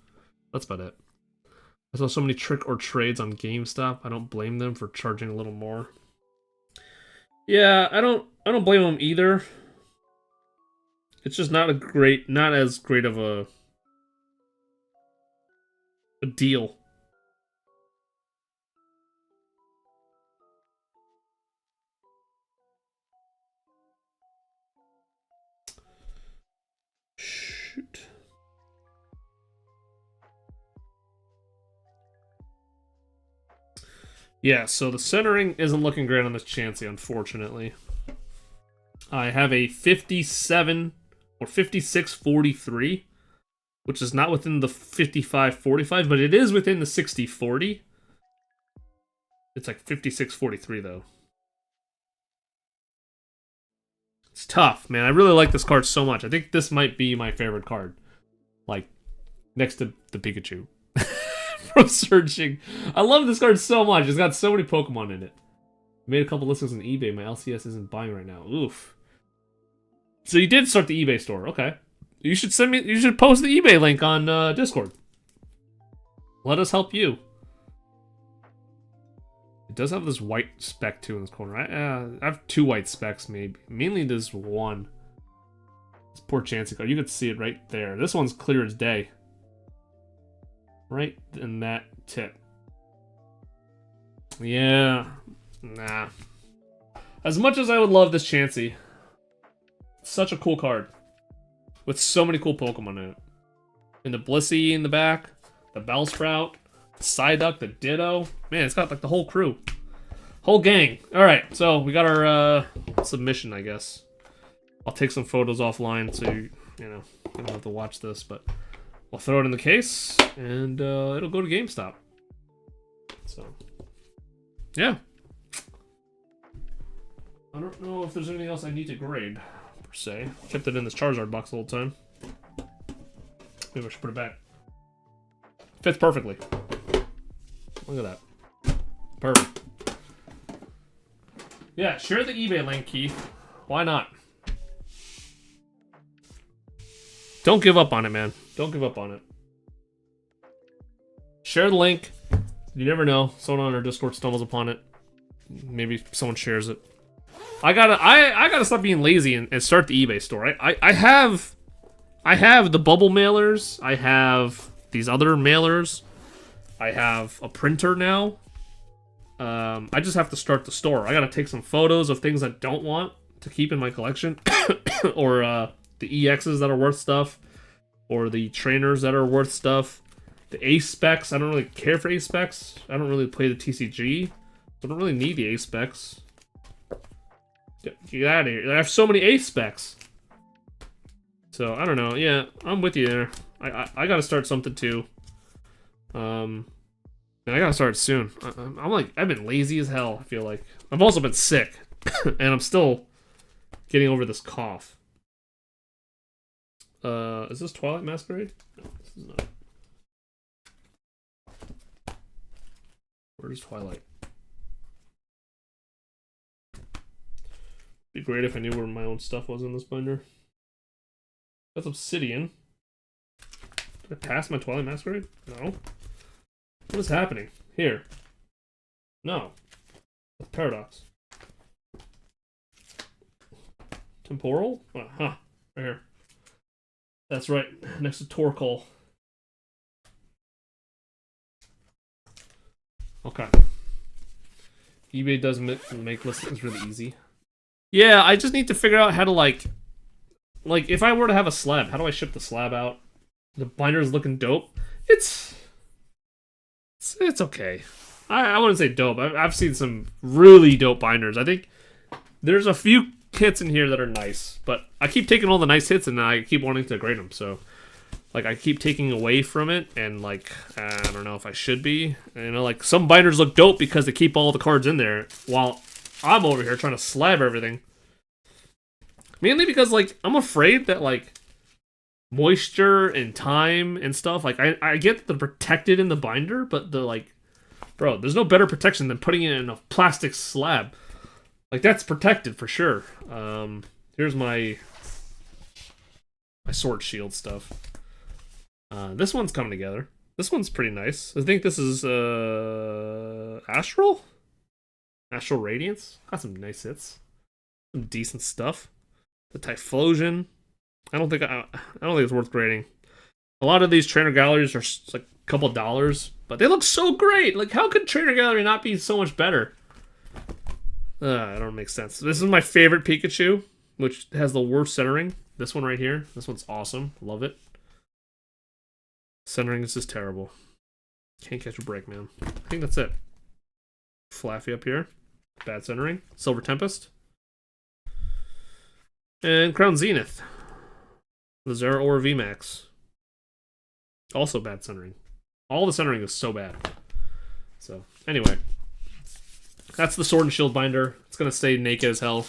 That's about it. I saw so many trick or trades on GameStop. I don't blame them for charging a little more. Yeah, I don't blame them either. It's just not as great of a deal. Shoot. Yeah, so the centering isn't looking great on this Chansey, unfortunately. I have a 57 or 56-43, which is not within the 55-45, but it is within the 60-40. It's like 56-43 though. It's tough, man. I really like this card so much. I think this might be my favorite card. Like, next to the Pikachu. From searching. I love this card so much. It's got so many Pokemon in it. I made a couple listings on eBay. My LCS isn't buying right now. Oof. So you did start the eBay store. Okay. You should send me. You should post the eBay link on Discord. Let us help you. It does have this white speck too in this corner. I have two white specks maybe. Mainly this one. This poor Chansey card. You could see it right there. This one's clear as day. Right in that tip. Yeah. Nah. As much as I would love this Chansey, such a cool card. With so many cool Pokemon in it. And the Blissey in the back, the Bellsprout, the Psyduck, the Ditto. Man, it's got like the whole crew. Whole gang. Alright, so we got our submission, I guess. I'll take some photos offline so you know, you don't have to watch this, but I'll throw it in the case, and it'll go to GameStop. So, yeah. I don't know if there's anything else I need to grade, per se. Kept it in this Charizard box the whole time. Maybe I should put it back. Fits perfectly. Look at that. Perfect. Yeah, share the eBay link, Keith. Why not? Don't give up on it, man. Don't give up on it. Share the link. You never know. Someone on our Discord stumbles upon it. Maybe someone shares it. I gotta stop being lazy and start the eBay store. I have the bubble mailers. I have these other mailers. I have a printer now. I just have to start the store. I gotta take some photos of things I don't want to keep in my collection, or the EXs that are worth stuff, or the trainers that are worth stuff. The A specs, I don't really care for A specs. I don't really play the TCG, so I don't really need the A specs. Get out of here! I have so many A specs. So I don't know. Yeah, I'm with you there. I gotta start something too. And I gotta start soon. I've been lazy as hell. I feel like I've also been sick, and I'm still getting over this cough. Is this Twilight Masquerade? No, this is not. Where's Twilight? Be great if I knew where my own stuff was in this binder. That's Obsidian. Did I pass my Twilight Masquerade? No. What is happening? Here. No. That's Paradox. Temporal? Oh, huh. Right here. That's right. Next to Torkoal. Okay. eBay does make listings really easy. Yeah, I just need to figure out how to like if I were to have a slab, how do I ship the slab out? The binder's looking dope. It's okay. I wouldn't say dope. I've seen some really dope binders. I think there's a few hits in here that are nice, but I keep taking all the nice hits and I keep wanting to grade them. So, like, I keep taking away from it, and like I don't know if I should be. You know, like some binders look dope because they keep all the cards in there, while I'm over here trying to slab everything. Mainly because like I'm afraid that like moisture and time and stuff, like I get that they're protected in the binder, but the like, bro, there's no better protection than putting it in a plastic slab. Like that's protected for sure. Here's my sword shield stuff. This one's coming together. This one's pretty nice. I think this is Astral Radiance. Got some nice hits, some decent stuff. The Typhlosion. I don't think it's worth grading. A lot of these trainer galleries are like a couple dollars, but they look so great. Like, how could trainer gallery not be so much better? It don't make sense. This is my favorite Pikachu, which has the worst centering. This one right here. This one's awesome. Love it. Centering is just terrible. Can't catch a break, man. I think that's it. Flaffy up here. Bad centering. Silver Tempest. And Crown Zenith. The Zeraora VMAX. Also bad centering. All the centering is so bad. So, anyway. That's the Sword and Shield binder. It's going to stay naked as hell.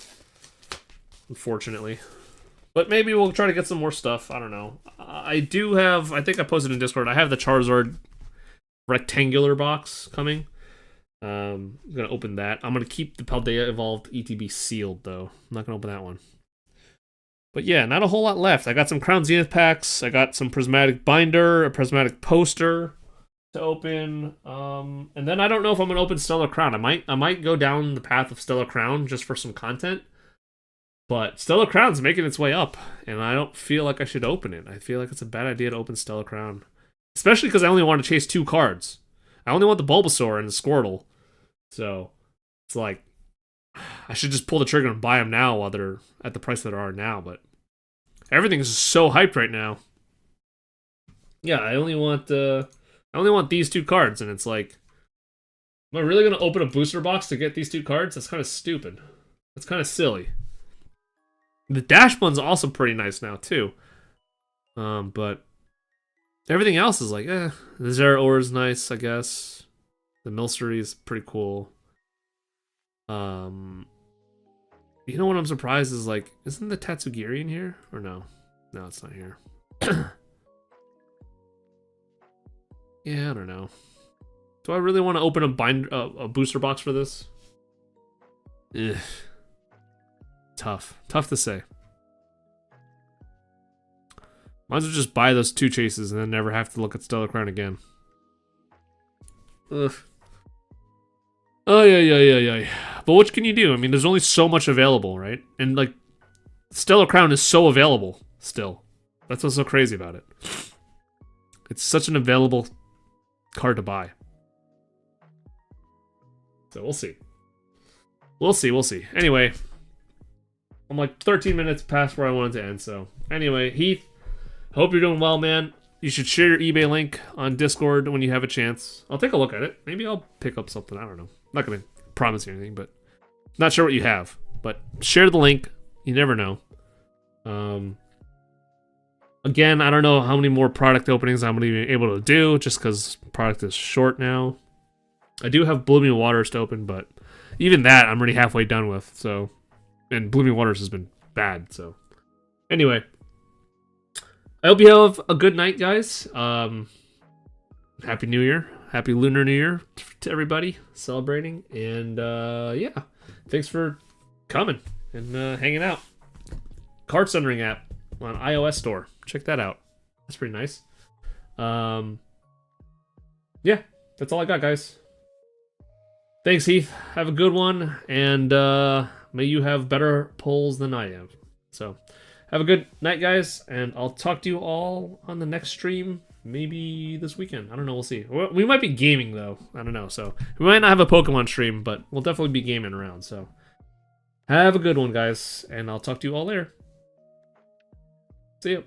Unfortunately. But maybe we'll try to get some more stuff. I don't know. I do have... I think I posted in Discord. I have the Charizard rectangular box coming. I'm going to open that. I'm going to keep the Paldea Evolved ETB sealed, though. I'm not going to open that one. But yeah, not a whole lot left. I got some Crown Zenith packs. I got some Prismatic Binder, a Prismatic Poster to open. And then I don't know if I'm going to open Stellar Crown. I might go down the path of Stellar Crown just for some content. But Stellar Crown's making its way up, and I don't feel like I should open it. I feel like it's a bad idea to open Stellar Crown. Especially because I only want to chase 2 cards. I only want the Bulbasaur and the Squirtle. So, it's like, I should just pull the trigger and buy them now while they're at the price that they are now, but everything is so hyped right now. Yeah, I only want these 2 cards, and it's like, am I really going to open a booster box to get these 2 cards? That's kind of stupid. That's kind of silly. The Dash one's also pretty nice now, too. But everything else is like, The Zeraora is nice, I guess. The Milcery is pretty cool. You know what I'm surprised is, like, isn't the Tatsugiri in here? Or no? No, it's not here. Yeah, I don't know. Do I really want to open a booster box for this? Ugh. Tough to say. Might as well just buy those 2 chases and then never have to look at Stellar Crown again. Ugh. Oh, yeah. But what can you do? I mean, there's only so much available, right? And, like, Stellar Crown is so available still. That's what's so crazy about it. It's such an available card to buy. So we'll see. We'll see. Anyway, I'm like 13 minutes past where I wanted to end. So anyway, Heath, hope you're doing well, man. You should share your eBay link on Discord when you have a chance. I'll take a look at it. Maybe I'll pick up something. I don't know. I'm not going to promise you anything, but not sure what you have. But share the link. You never know. Again, I don't know how many more product openings I'm going to be able to do just because product is short now. I do have Blooming Waters to open, but even that I'm already halfway done with. So, and Blooming Waters has been bad. So, anyway, I hope you have a good night, guys. Happy New Year, Happy Lunar New Year to everybody celebrating, and yeah, thanks for coming and hanging out. Card Sundering app on iOS store. Check that out. That's pretty nice. Yeah, that's all I got, guys. Thanks, Heath. Have a good one, and may you have better pulls than I have. So, have a good night, guys, and I'll talk to you all on the next stream, maybe this weekend. I don't know. We'll see. We might be gaming, though. I don't know. So, we might not have a Pokemon stream, but we'll definitely be gaming around. So, have a good one, guys, and I'll talk to you all later. See ya.